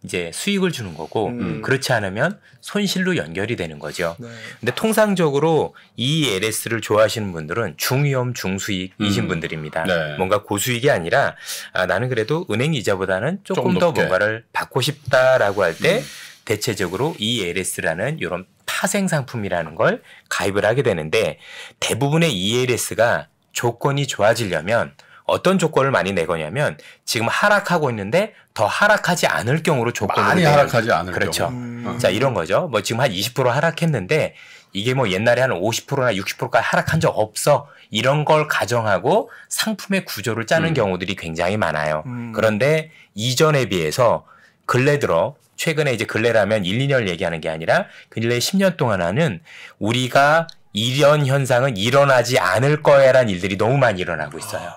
[SPEAKER 4] 이제 수익을 주는 거고 그렇지 않으면 손실로 연결이 되는 거죠. 근데 통상적으로 ELS를 좋아하시는 분들은 중위험 중수익이신 분들입니다. 뭔가 고수익이 아니라 나는 그래도 은행 이자보다는 조금 더 뭔가를 받고 싶다라고 할 때 대체적으로 ELS라는 이런 파생 상품이라는 걸 가입을 하게 되는데 대부분의 ELS가 조건이 좋아지려면 어떤 조건을 많이 내거냐면 지금 하락하고 있는데 더 하락하지 않을 경우로 조건을
[SPEAKER 2] 많이 하락하지 않을
[SPEAKER 4] 그렇죠.
[SPEAKER 2] 경우.
[SPEAKER 4] 자 이런 거죠. 뭐 지금 한 20% 하락했는데 이게 뭐 옛날에 한 50%나 60%까지 하락한 적 없어. 이런 걸 가정하고 상품의 구조를 짜는 경우들이 굉장히 많아요. 그런데 이전에 비해서 근래 들어 최근에 이제 근래라면 1, 2년을 얘기하는 게 아니라 근래 10년 동안 하는 우리가 이런 현상은 일어나지 않을 거야라는 일들이 너무 많이 일어나고 있어요.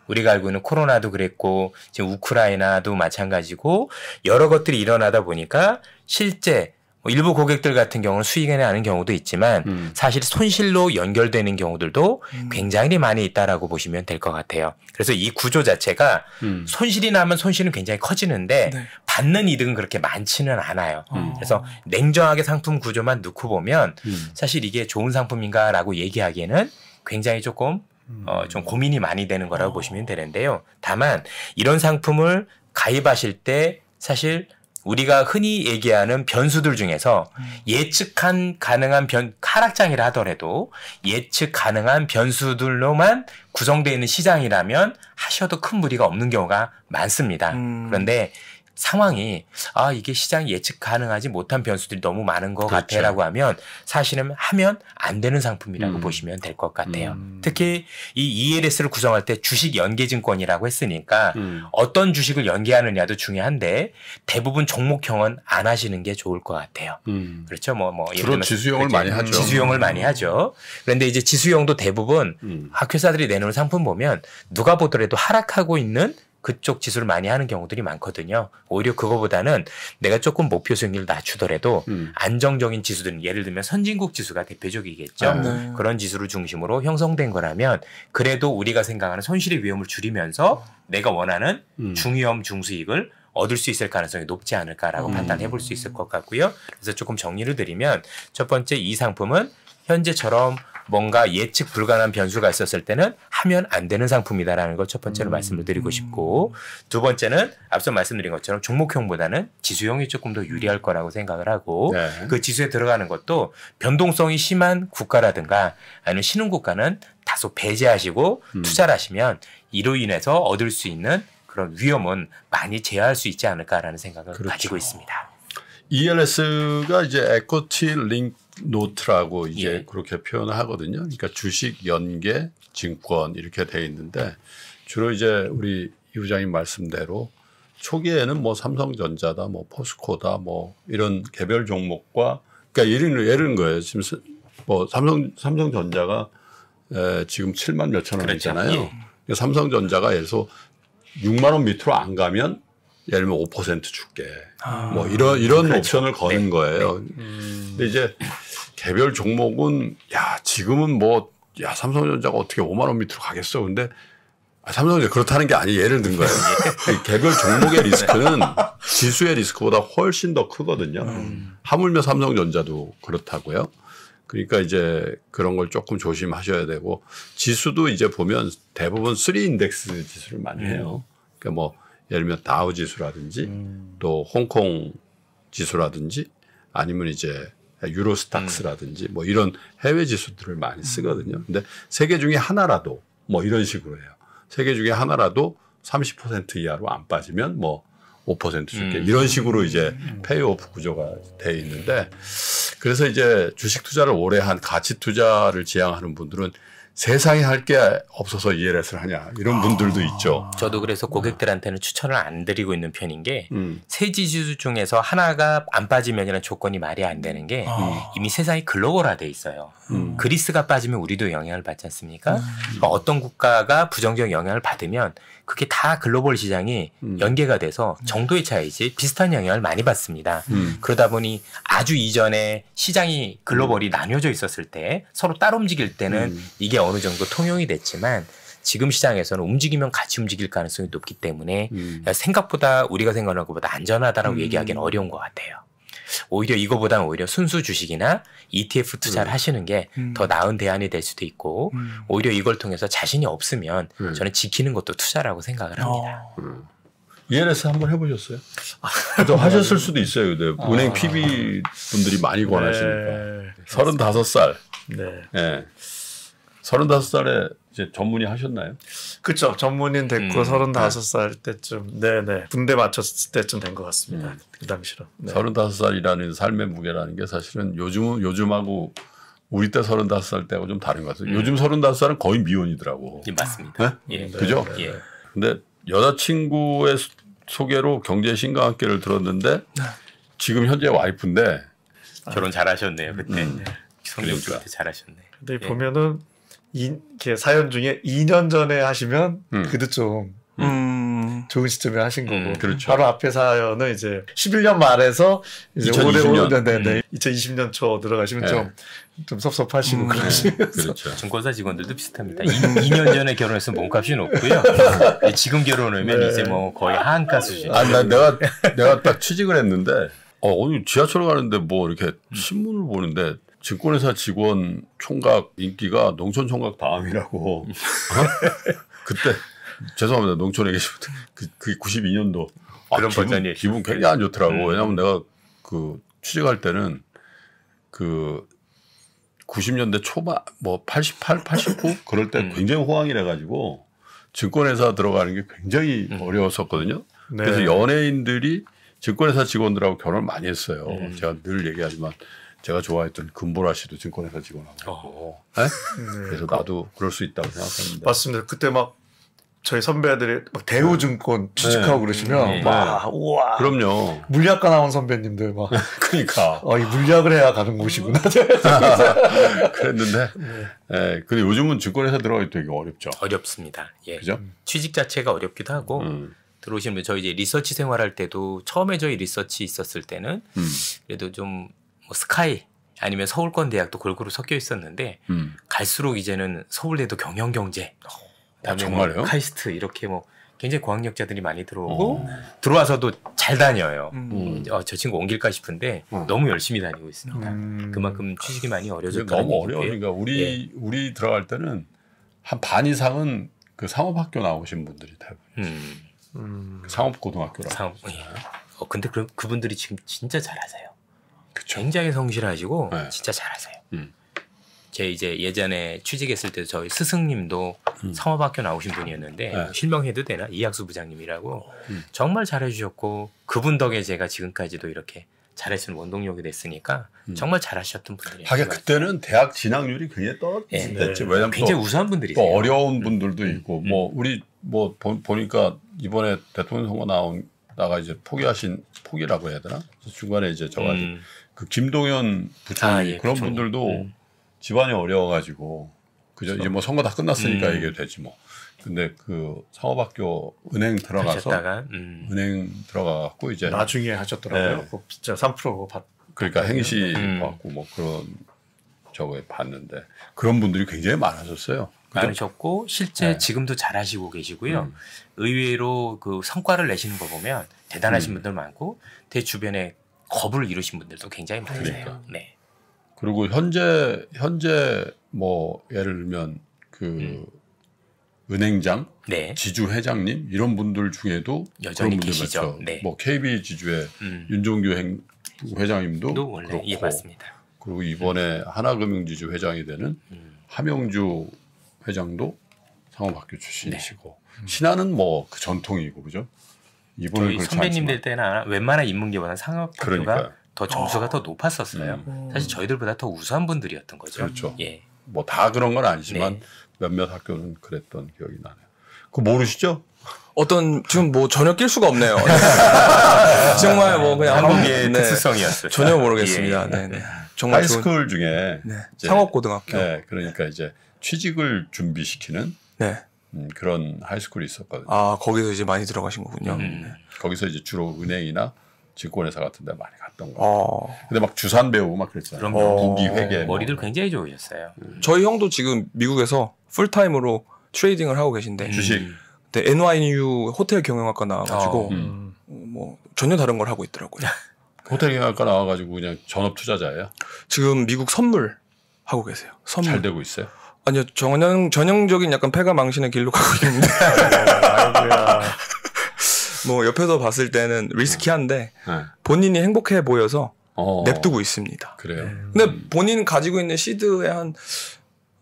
[SPEAKER 4] 우리가 알고 있는 코로나도 그랬고 지금 우크라이나도 마찬가지고 여러 것들이 일어나다 보니까 실제 일부 고객들 같은 경우는 수익에 나는 경우도 있지만 사실 손실로 연결되는 경우들도 굉장히 많이 있다라고 보시면 될 것 같아요. 그래서 이 구조 자체가 손실이 나면 손실은 굉장히 커지는데 네. 받는 이득은 그렇게 많지는 않아요. 그래서 냉정하게 상품 구조만 놓고 보면 사실 이게 좋은 상품인가라고 얘기하기에는 굉장히 조금 좀 고민이 많이 되는 거라고 보시면 되는데요. 다만 이런 상품을 가입하실 때 사실 우리가 흔히 얘기하는 변수들 중에서 예측한 가능한 하락장이라 하더라도 예측 가능한 변수들로만 구성되어 있는 시장이라면 하셔도 큰 무리가 없는 경우가 많습니다. 그런데 상황이 이게 시장이 예측 가능하지 못한 변수들이 너무 많은 것 그렇죠. 같아라고 하면 사실은 하면 안 되는 상품이라고 보시면 될 것 같아요. 특히 이 ELS를 구성할 때 주식 연계증권이라고 했으니까 어떤 주식을 연계하느냐도 중요한데 대부분 종목형은 안 하시는 게 좋을 것 같아요. 그렇죠.
[SPEAKER 2] 주로 지수형을 많이 하죠.
[SPEAKER 4] 지수형을 많이 하죠. 그런데 이제 지수형도 대부분 학회사들이 내놓은 상품 보면 누가 보더라도 하락하고 있는 그쪽 지수를 많이 하는 경우들이 많거든요. 오히려 그거보다는 내가 조금 목표 수익률을 낮추더라도 안정적인 지수들은 예를 들면 선진국 지수가 대표적이겠죠.
[SPEAKER 5] 네.
[SPEAKER 4] 그런 지수를 중심으로 형성된 거라면 그래도 우리가 생각하는 손실의 위험을 줄이면서 내가 원하는 중위험 중수익을 얻을 수 있을 가능성이 높지 않을까라고 판단해 볼 수 있을 것 같고요. 그래서 조금 정리를 드리면 첫 번째 이 상품은 현재처럼 뭔가 예측 불가능한 변수가 있었을 때는 하면 안 되는 상품이다라는 걸 첫 번째로 말씀을 드리고 싶고 두 번째는 앞서 말씀드린 것처럼 종목형보다는 지수형이 조금 더 유리할 거라고 생각을 하고
[SPEAKER 2] 네.
[SPEAKER 4] 그 지수에 들어가는 것도 변동성이 심한 국가라든가 아니면 신흥국가는 다소 배제하시고 투자를 하시면 이로 인해서 얻을 수 있는 그런 위험은 많이 제어할 수 있지 않을까라는 생각을
[SPEAKER 2] 그렇죠.
[SPEAKER 4] 가지고 있습니다.
[SPEAKER 2] ELS가 이제 에쿼티 링크 노트라고 이제
[SPEAKER 4] 예.
[SPEAKER 2] 그렇게 표현을 하거든요. 그러니까 주식, 연계, 증권 이렇게 돼 있는데 주로 이제 우리 이 부장님 말씀대로 초기에는 뭐 삼성전자다, 뭐 포스코다, 뭐 이런 개별 종목과 그러니까 예를 들은 거예요. 지금 뭐 삼성전자가 지금 7만 몇천 원이잖아요.
[SPEAKER 4] 그렇죠. 예.
[SPEAKER 2] 삼성전자가 예를 들어서 6만 원 밑으로 안 가면 예를 들면 5% 줄게. 뭐 이런 그렇죠. 옵션을 거는
[SPEAKER 4] 네.
[SPEAKER 2] 거예요. 근데 이제 개별 종목은 지금은 뭐 삼성전자가 어떻게 5만 원 밑으로 가겠어. 근데 삼성전자 그렇다는 게 아니에요. 예를 든 거예요. 개별 종목의 리스크는 지수의 리스크보다 훨씬 더 크거든요. 하물며 삼성전자도 그렇다고요. 그러니까 이제 그런 걸 조금 조심하셔야 되고 지수도 이제 보면 대부분 3인덱스 지수를 많이 해요. 그러니까 뭐 예를 들면 다우 지수라든지 또 홍콩 지수라든지 아니면 이제 유로스탁스라든지 뭐 이런 해외 지수들을 많이 쓰거든요. 근데 세 개 중에 하나라도 뭐 이런 식으로 해요. 세 개 중에 하나라도 30% 이하로 안 빠지면 뭐 5% 줄게. 이런 식으로 이제 페이오프 구조가 돼 있는데 그래서 이제 주식 투자를 오래 한 가치 투자를 지향하는 분들은 세상에 할 게 없어서 ELS를 하냐 이런 분들도 있죠.
[SPEAKER 4] 저도 그래서 고객들한테는 추천을 안 드리고 있는 편인 게 세 지수 중에서 하나가 안 빠지면이라는 조건이 말이 안 되는 게 이미 세상이 글로벌화돼 있어요. 그리스가 빠지면 우리도 영향을 받지 않습니까? 그러니까 어떤 국가가 부정적 영향을 받으면 그게 다 글로벌 시장이 연계가 돼서 정도의 차이지 비슷한 영향을 많이 받습니다. 그러다 보니 아주 이전에 시장이 글로벌이 나뉘어져 있었을 때 서로 따로 움직일 때는 이게 어느 정도 통용이 됐지만 지금 시장에서는 움직이면 같이 움직일 가능성이 높기 때문에 생각보다 우리가 생각하는 것보다 안전하다라고 얘기하기는 어려운 것 같아요. 오히려 이거보다는 오히려 순수 주식이나 ETF 투자를 하시는 게 더 나은 대안이 될 수도 있고 오히려 이걸 통해서 자신이 없으면 저는 지키는 것도 투자라고 생각을 합니다.
[SPEAKER 2] ELS 한번 해보셨어요? 또 하셨을 수도 있어요. 근데 은행 PB 분들이 많이 권하시니까. 35살.
[SPEAKER 3] 네.
[SPEAKER 2] 네. 35살에 이제 전문의 하셨나요?
[SPEAKER 3] 그렇죠. 전문인 됐고 35살 때쯤 네네 군대 마쳤을 때쯤 된 것 같습니다. 그 당시로. 네.
[SPEAKER 2] 35살이라는 삶의 무게라는 게 사실은 요즘하고 우리 때 35살 때하고 좀 다른 것 같아요. 요즘 35살은 거의 미혼이더라고.
[SPEAKER 4] 예, 맞습니다.
[SPEAKER 2] 네?
[SPEAKER 4] 예.
[SPEAKER 2] 그죠?
[SPEAKER 4] 예.
[SPEAKER 2] 근데 여자친구의 소개로 경제의 신과 함께를 들었는데 지금 현재 와이프인데
[SPEAKER 4] 결혼 잘하셨네요. 그때. 성경
[SPEAKER 2] 그러니까.
[SPEAKER 4] 그때 잘하셨네.
[SPEAKER 3] 근데
[SPEAKER 4] 예.
[SPEAKER 3] 보면은 이렇게 사연 중에 2년 전에 하시면 그래도 좀 좋은 시점에 하신 거고.
[SPEAKER 2] 그렇죠.
[SPEAKER 3] 바로 앞에 사연은 이제 11년 말에서 이제
[SPEAKER 2] 2020년.
[SPEAKER 3] 올해 2020년 초 들어가시면
[SPEAKER 2] 네.
[SPEAKER 3] 좀 섭섭하시고 그러시면서.
[SPEAKER 2] 그렇죠.
[SPEAKER 4] 증권사 직원들도 비슷합니다. 2년 전에 결혼했으면 몸값이 높고요. 지금 결혼하면
[SPEAKER 3] 네.
[SPEAKER 4] 이제 뭐 거의 하한가 수준.
[SPEAKER 2] 아니 내가 딱 취직을 했는데 오늘 지하철 가는데 뭐 이렇게 신문을 보는데 증권회사 직원 총각 인기가 농촌 총각 다음이라고. 그때 죄송합니다. 농촌에 계신 분들 그게 92년도
[SPEAKER 4] 그런 버전이
[SPEAKER 2] 기분 굉장히 안 좋더라고. 왜냐면 내가 그 취직할 때는 그 90년대 초반 뭐 88, 89 그럴 때 굉장히 호황이라 가지고 증권회사 들어가는 게 굉장히 어려웠었거든요.
[SPEAKER 3] 네.
[SPEAKER 2] 그래서 연예인들이 증권회사 직원들하고 결혼을 많이 했어요. 제가 늘 얘기하지만 제가 좋아했던 금보라 씨도 증권회사 직원하고. 네? 그래서 나도 그럴 수 있다고 생각합니다.
[SPEAKER 3] 맞습니다. 그때 막 저희 선배들이 막 대우증권 취직하고 그러시면 막 우와.
[SPEAKER 2] 그럼요.
[SPEAKER 3] 물리학과 나온 선배님들 막
[SPEAKER 2] 그러니까.
[SPEAKER 3] 이 물리학을 해야 가는 곳이구나.
[SPEAKER 2] 그랬는데, 근데 요즘은 증권회사 들어가기 되게 어렵죠.
[SPEAKER 4] 어렵습니다. 예.
[SPEAKER 2] 그죠?
[SPEAKER 4] 취직 자체가 어렵기도 하고 들어오시면 저희 이제 리서치 생활할 때도 처음에 저희 리서치 있었을 때는 그래도 좀 뭐 스카이 아니면 서울권 대학도 골고루 섞여 있었는데 갈수록 이제는 서울대도 경영경제, 그다음에
[SPEAKER 2] 정말요?
[SPEAKER 4] 뭐 카이스트 이렇게 뭐 굉장히 고학력자들이 많이 들어오고 들어와서도 잘 다녀요. 저 친구 옮길까 싶은데 너무 열심히 다니고 있습니다. 그만큼 취직이 많이 어려졌다는
[SPEAKER 2] 너무
[SPEAKER 4] 얘기고요.
[SPEAKER 2] 어려우니까 우리 들어갈 때는 한 반 이상은 그 상업학교 나오신 분들이 대부분. 그 상업고등학교라고.
[SPEAKER 4] 상업, 예. 근데 그분들이 지금 진짜 잘하세요.
[SPEAKER 2] 그쵸.
[SPEAKER 4] 굉장히 성실하시고
[SPEAKER 2] 네.
[SPEAKER 4] 진짜 잘하세요. 제 이제 예전에 취직했을 때 저희 스승님도 상업학교 나오신 분이었는데
[SPEAKER 2] 네.
[SPEAKER 4] 실명해도 되나 이학수 부장님이라고 정말 잘해주셨고 그분 덕에 제가 지금까지도 이렇게 잘해주는 원동력이 됐으니까 정말 잘하셨던 분들이에요.
[SPEAKER 2] 하긴 그때는 대학 진학률이 굉장히 떨어졌지. 왜냐면
[SPEAKER 4] 굉장히
[SPEAKER 2] 또,
[SPEAKER 4] 우수한 분들이세요.
[SPEAKER 2] 또 어려운 분들도 있고 뭐 우리 뭐 보니까 이번에 대통령 선거 나다가 이제 포기라고 해야 되나? 중간에 이제 저가지고 그 김동연 부총리 그런
[SPEAKER 4] 부총리.
[SPEAKER 2] 분들도 집안이 어려워가지고 그죠? 이제 뭐 선거 다 끝났으니까 얘기해도 되지 뭐. 근데 그 상업학교 은행 들어가서 은행 들어가갖고 이제
[SPEAKER 3] 나중에 하셨더라고요.
[SPEAKER 2] 네.
[SPEAKER 3] 진짜 3% 받.
[SPEAKER 2] 그러니까 행시 받고 뭐 그런 저거에 봤는데 그런 분들이 굉장히 많아졌어요.
[SPEAKER 4] 많으셨고 실제 지금도 잘하시고 계시고요. 의외로 그 성과를 내시는 거 보면 대단하신 분들 많고 대 주변에 겁을 이루신 분들도 굉장히 많으세요.
[SPEAKER 2] 그러니까.
[SPEAKER 4] 네.
[SPEAKER 2] 그리고 현재 뭐 예를 들면 그 은행장,
[SPEAKER 4] 네.
[SPEAKER 2] 지주 회장님 이런 분들 중에도
[SPEAKER 4] 여전히
[SPEAKER 2] 그런 분들
[SPEAKER 4] 계시죠.
[SPEAKER 2] 많죠.
[SPEAKER 4] 네.
[SPEAKER 2] 뭐 KB 지주의 윤종규 회장님도
[SPEAKER 4] 원래
[SPEAKER 2] 그렇고
[SPEAKER 4] 예 맞습니다.
[SPEAKER 2] 그리고 이번에 하나금융지주 회장이 되는 함영주 회장도 상업학교 출신이시고 신한은 뭐 그 전통이고 그죠? 이분은
[SPEAKER 4] 저희
[SPEAKER 2] 그렇지
[SPEAKER 4] 선배님들
[SPEAKER 2] 않지만.
[SPEAKER 4] 때는 웬만한 인문계보다는 상업학교가
[SPEAKER 2] 그러니까요.
[SPEAKER 4] 더 점수가 더 높았었어요. 사실 저희들보다 더 우수한 분들이었던 거죠.
[SPEAKER 2] 그렇죠.
[SPEAKER 4] 예.
[SPEAKER 2] 뭐 다 그런 건 아니지만
[SPEAKER 4] 네.
[SPEAKER 2] 몇몇 학교는 그랬던 기억이 나네요. 그거 모르시죠?
[SPEAKER 5] 지금 뭐 전혀 낄 수가 없네요. 정말 뭐 그냥
[SPEAKER 4] 한국의 특수성이었어요.
[SPEAKER 5] 전혀 모르겠습니다.
[SPEAKER 4] 예.
[SPEAKER 5] 네네. 정말
[SPEAKER 2] 하이스쿨 중에 이제
[SPEAKER 5] 상업고등학교.
[SPEAKER 2] 네, 그러니까 이제 취직을 준비시키는
[SPEAKER 5] 네.
[SPEAKER 2] 그런 하이스쿨이 있었거든요.
[SPEAKER 5] 아 거기서 이제 많이 들어가신 거군요.
[SPEAKER 2] 거기서 이제 주로 은행이나 증권회사 같은 데 많이 갔던 거예요. 근데 막 주산 배우고 막 그랬잖아요.
[SPEAKER 4] 그럼요.
[SPEAKER 2] 부기 회계
[SPEAKER 4] 머리들 굉장히 좋으셨어요.
[SPEAKER 5] 저희 형도 지금 미국에서 풀타임으로 트레이딩을 하고 계신데
[SPEAKER 2] 주식.
[SPEAKER 5] 근데 NYU 호텔 경영학과 나와가지고 뭐 전혀 다른 걸 하고 있더라고요.
[SPEAKER 2] 호텔 경영학과 나와가지고 그냥 전업 투자자예요.
[SPEAKER 5] 지금 미국 선물 하고 계세요. 선물.
[SPEAKER 2] 잘 되고 있어요.
[SPEAKER 5] 아니요 전형적인 약간 패가 망신의 길로 가고 있는데 뭐 옆에서 봤을 때는 리스키한데 본인이 행복해 보여서 냅두고 있습니다.
[SPEAKER 2] 그래요.
[SPEAKER 5] 근데 본인 가지고 있는 시드의 한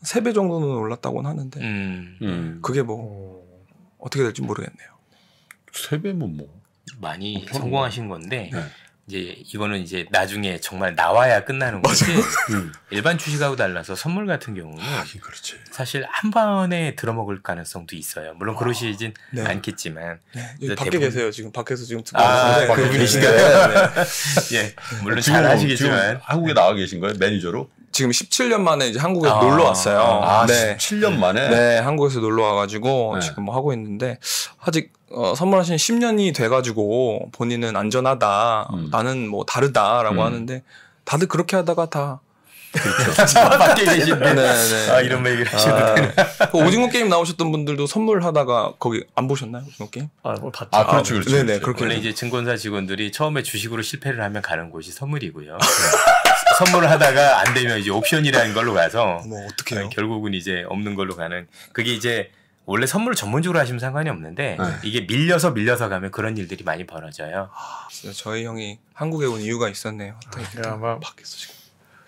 [SPEAKER 5] 3배 정도는 올랐다고는 하는데 그게 뭐 어떻게 될지 모르겠네요.
[SPEAKER 2] 3배면 뭐
[SPEAKER 4] 많이 성공하신 건데 이제 이거는 이제 나중에 정말 나와야 끝나는 거지. 일반 주식하고 달라서 선물 같은 경우는
[SPEAKER 2] 그렇지.
[SPEAKER 4] 사실 한 번에 들어먹을 가능성도 있어요. 물론 그러시진
[SPEAKER 5] 네.
[SPEAKER 4] 않겠지만.
[SPEAKER 5] 네. 밖에 계세요. 지금 밖에서 지금 듣고
[SPEAKER 4] 밖에 계시네요. 네. 예, 물론 잘 하시겠지만
[SPEAKER 2] 지금 한국에 나와 계신 거예요? 매니저로?
[SPEAKER 5] 지금 17년 만에 이제 한국에서 놀러 왔어요.
[SPEAKER 2] 네. 17년 만에?
[SPEAKER 5] 네, 한국에서 놀러 와가지고 지금 뭐 하고 있는데 아직 선물하신 10년이 돼가지고 본인은 안전하다, 나는 뭐 다르다라고 하는데 다들 그렇게 하다가 다
[SPEAKER 4] 그렇죠. 밖에 계신데
[SPEAKER 5] 네.
[SPEAKER 4] 이런 얘기를 하셔도 되나?
[SPEAKER 5] 그 오징어 게임 나오셨던 분들도 선물하다가 거기 안 보셨나요? 오징어 게임?
[SPEAKER 3] 뭐 봤죠.
[SPEAKER 2] 그렇죠, 그렇죠.
[SPEAKER 5] 네네, 그렇게
[SPEAKER 4] 원래 이제 증권사 직원들이 처음에 주식으로 실패를 하면 가는 곳이 선물이고요. 선물을 하다가 안 되면 이제 옵션이라는 걸로 가서
[SPEAKER 5] 뭐 어떻게요?
[SPEAKER 4] 결국은 이제 없는 걸로 가는. 그게 이제 원래 선물을 전문적으로 하시면 상관이 없는데 이게 밀려서 가면 그런 일들이 많이 벌어져요.
[SPEAKER 5] 진짜 저희 형이 한국에 온 이유가 있었네요.
[SPEAKER 3] 아마
[SPEAKER 5] 밖에서 지금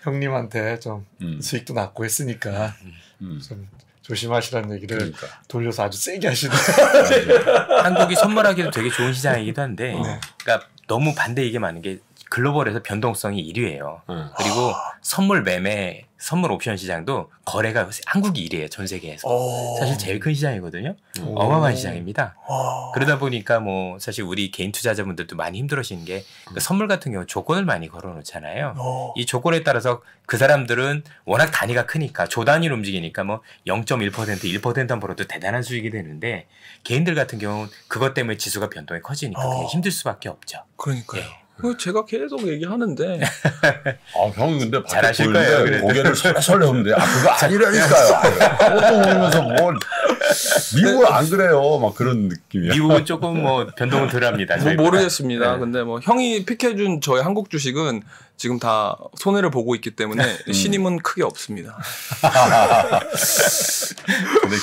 [SPEAKER 3] 형님한테 좀 수익도 낮고 했으니까 좀 조심하시라는 얘기를 돌려서 아주 세게 하시는.
[SPEAKER 4] 한국이 선물하기도 되게 좋은 시장이기도 한데, 그러니까 너무 반대 이게 많은 게 글로벌에서 변동성이 1위예요. 그리고 선물 매매, 선물 옵션 시장도 거래가 한국이 1위예요. 전 세계에서. 사실 제일 큰 시장이거든요. 어마어마한 시장입니다. 그러다 보니까 뭐 사실 우리 개인 투자자분들도 많이 힘들어지는 게 선물 같은 경우 조건을 많이 걸어놓잖아요. 이 조건에 따라서 그 사람들은 워낙 단위가 크니까 조 단위로 움직이니까 뭐 0.1%, 1%만 벌어도 대단한 수익이 되는데 개인들 같은 경우는 그것 때문에 지수가 변동이 커지니까 그게 힘들 수밖에 없죠.
[SPEAKER 5] 그러니까요. 제가 계속 얘기하는데
[SPEAKER 2] 형이 근데
[SPEAKER 4] 잘하실 거예요.
[SPEAKER 2] 고개를 설레설레 그거 아니라니까요. 그것도 모르면서 뭘 미국은 안 그래요. 막 그런 느낌이야.
[SPEAKER 4] 미국은 조금 뭐 변동은 덜합니다.
[SPEAKER 5] 모르겠습니다.
[SPEAKER 4] 네.
[SPEAKER 5] 근데 뭐 형이 픽해준 저희 한국 주식은 지금 다 손해를 보고 있기 때문에 신임은 크게 없습니다.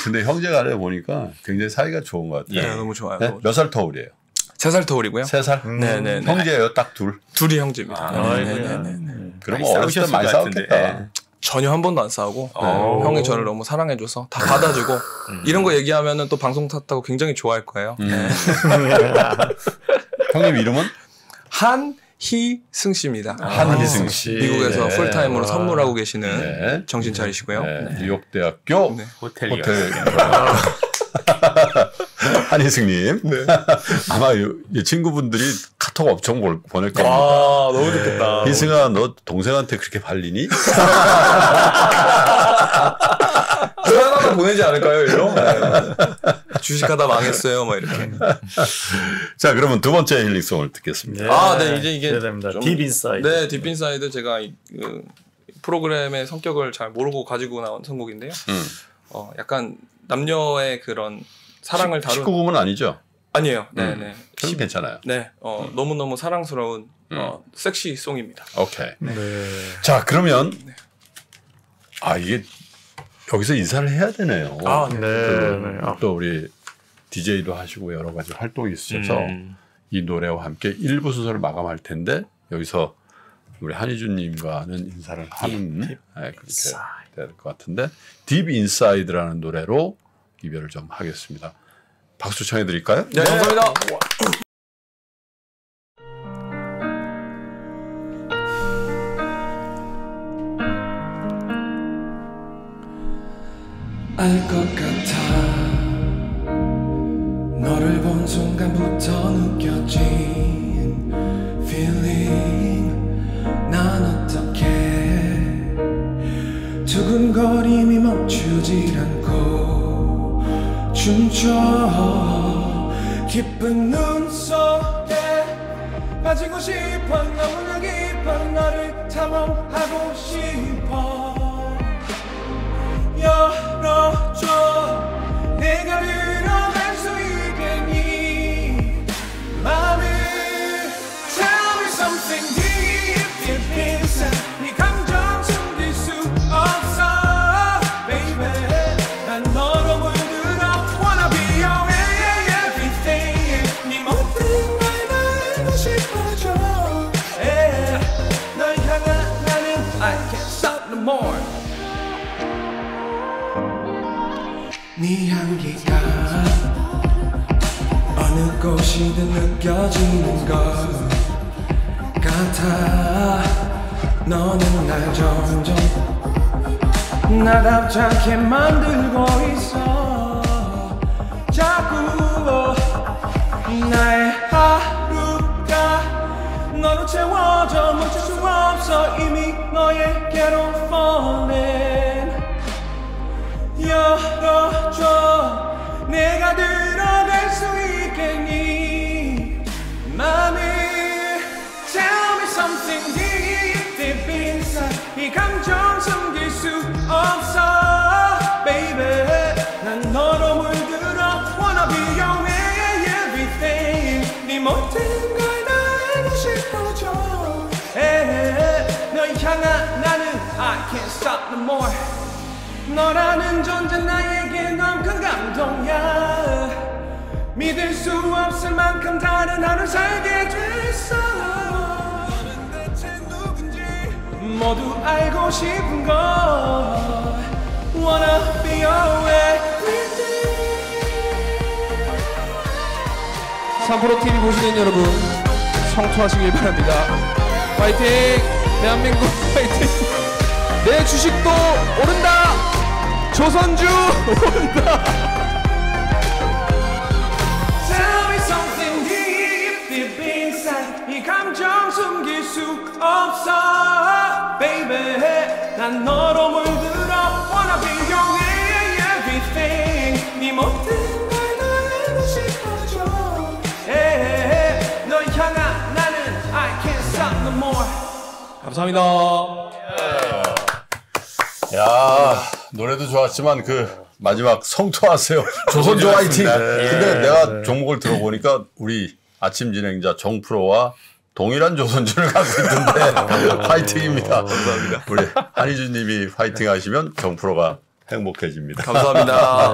[SPEAKER 2] 근데 형제간에 보니까 굉장히 사이가 좋은 것 같아요.
[SPEAKER 5] 네, 너무 좋아요.
[SPEAKER 2] 네? 몇 살 터울이에요?
[SPEAKER 5] 3살 터울이고요.
[SPEAKER 2] 3살?
[SPEAKER 5] 네네.
[SPEAKER 2] 형제예요, 딱 둘?
[SPEAKER 5] 둘이 형제입니다.
[SPEAKER 2] 그럼 어렸을 때 많이 싸웠겠다.
[SPEAKER 5] 전혀 한 번도 안 싸우고 형이 저를 너무 사랑해줘서 다 받아주고 이런 거 얘기하면은 또 방송 탔다고 굉장히 좋아할 거예요.
[SPEAKER 2] 형님 이름은?
[SPEAKER 5] 한희승 씨입니다.
[SPEAKER 2] 한희승 씨.
[SPEAKER 5] 미국에서 풀타임으로 선물하고 계시는 정신 차리시고요.
[SPEAKER 2] 뉴욕대학교
[SPEAKER 4] 호텔.
[SPEAKER 2] 한희승님. 아마 친구분들이 카톡 엄청 보낼 겁니다.
[SPEAKER 5] 너무 좋겠다.
[SPEAKER 2] 희승아, 너 동생한테 그렇게 발리니?
[SPEAKER 5] 하나 보내지 않을까요, 일로? 주식하다 망했어요, 막 이렇게.
[SPEAKER 2] 자, 그러면 두 번째 힐링송을 듣겠습니다.
[SPEAKER 5] 네, 이제 이게
[SPEAKER 3] 딥인사이드.
[SPEAKER 5] 네, 딥인사이드 제가 그 프로그램의 성격을 잘 모르고 가지고 나온 선곡인데요. 약간 남녀의 그런 사랑을 다룬
[SPEAKER 2] 19금은 아니죠?
[SPEAKER 5] 아니에요. 네네.
[SPEAKER 2] 그럼 괜찮아요.
[SPEAKER 5] 네, 너무너무 사랑스러운 섹시 송입니다.
[SPEAKER 2] 오케이. 자, 그러면 이게 여기서 인사를 해야 되네요. 또 우리 DJ도 하시고 여러 가지 활동이 있으셔서 이 노래와 함께 1부 순서를 마감할 텐데 여기서 우리 한희준님과는 인사를 하는 그렇게 될 것 같은데 딥 인사이드라는 노래로 이별을 좀 하겠습니다. 박수 청해 드릴까요?
[SPEAKER 5] 네, 감사합니다.
[SPEAKER 1] 알 것 같아 너를 본 순간부터 느껴진 feeling 난 어떻게 두근거림이 멈추질 않고 춤춰 깊은 눈 속에 빠지고 싶어 너무나 깊어 너를 탐험하고 싶어 열어줘 내가 들어갈 수 있게 네 맘을 Tell me something deep deep inside 네 감정 숨길 수 없어 baby 난 너로 물들어 Wanna be your everything 네 모든 걸 다 알고 싶어져 널 향한 나는 I can't stop no more 네 향기가 어느 곳이든 느껴지는 것 같아. 너는 날 점점 나답지 않게 만들고 있어. 자꾸 나의 하루가 너로 채워져 멈출 수 없어. 이미 너에게로 falling. 열어줘 내가 들어갈 수 있겠니 맘에. Tell me something deep, deep inside. 이 감정 숨길 수 없어 baby. 난 너로 물들어 wanna be your everything. 네 모든 걸 다 알고 싶어져. 널 향한 나는 I can't stop no more. 너라는 존재 나에게 너무 큰 감동이야. 믿을 수 없을 만큼 다른 하루 살게 됐어. 너는 대체 누군지 모두 알고 싶은 걸. Wanna be your everything.
[SPEAKER 9] 3프로TV 보시는 여러분 성투하시길 바랍니다. 파이팅! 대한민국 파이팅! 내 주식도 오른다! 조선주 오른다!
[SPEAKER 1] Tell me something deep, deep inside. 이 감정 숨길 수 없어 baby. 난 너로 물들어 wanna be your everything. 네 모든 걸 다 알고 싶어져. 널 향한 나는 I can't stop no more.
[SPEAKER 9] 감사합니다.
[SPEAKER 2] 야, 노래도 좋았지만 그 마지막 성투하세요. 조선조 화이팅. 근데 내가 종목을 들어보니까 우리 아침 진행자 정프로와 동일한 조선주를 갖고 있던데 화이팅입니다. 감사합니다. 우리 한희준님이 화이팅 하시면 정프로가 행복해집니다.
[SPEAKER 9] 감사합니다.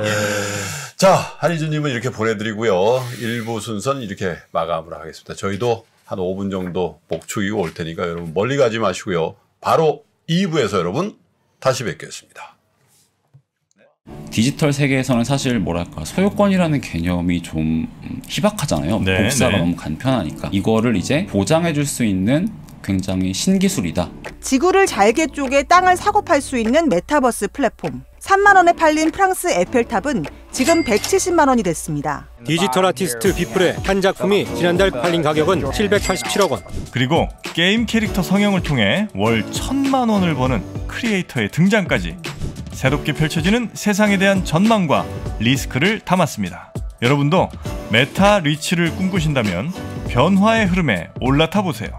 [SPEAKER 2] 자, 한희준님은 이렇게 보내드리고요. 1부 순서는 이렇게 마감을 하겠습니다. 저희도 한 5분 정도 목축이고 올 테니까 여러분 멀리 가지 마시고요. 바로 2부에서 여러분 다시 뵙겠습니다.
[SPEAKER 10] 디지털 세계에서는 사실 뭐랄까 소유권이라는 개념이 좀 희박하잖아요.
[SPEAKER 11] 네,
[SPEAKER 10] 복사가
[SPEAKER 11] 네.
[SPEAKER 10] 너무 간편하니까 이거를 이제 보장해 줄 수 있는 굉장히 신기술이다.
[SPEAKER 12] 지구를 잘게 쪼개 땅을 사고 팔 수 있는 메타버스 플랫폼. 3만 원에 팔린 프랑스 에펠탑은 지금 170만 원이 됐습니다.
[SPEAKER 13] 디지털 아티스트 비플의 한 작품이 지난달 팔린 가격은 787억 원.
[SPEAKER 11] 그리고 게임 캐릭터 성형을 통해 월 1,000만 원을 버는 크리에이터의 등장까지 새롭게 펼쳐지는 세상에 대한 전망과 리스크를 담았습니다. 여러분도 메타 리치를 꿈꾸신다면 변화의 흐름에 올라타 보세요.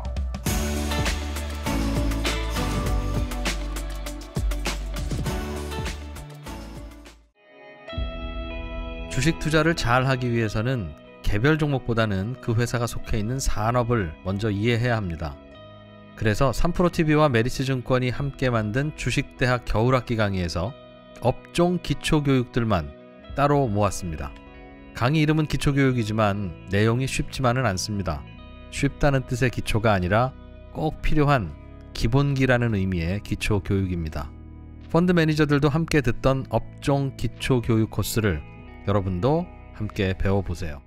[SPEAKER 14] 주식 투자를 잘 하기 위해서는 개별 종목보다는 그 회사가 속해 있는 산업을 먼저 이해해야 합니다. 그래서 3프로TV와 메리츠증권이 함께 만든 주식대학 겨울학기 강의에서 업종 기초교육들만 따로 모았습니다. 강의 이름은 기초교육이지만 내용이 쉽지만은 않습니다. 쉽다는 뜻의 기초가 아니라 꼭 필요한 기본기라는 의미의 기초교육입니다. 펀드 매니저들도 함께 듣던 업종 기초교육 코스를 여러분도 함께 배워보세요.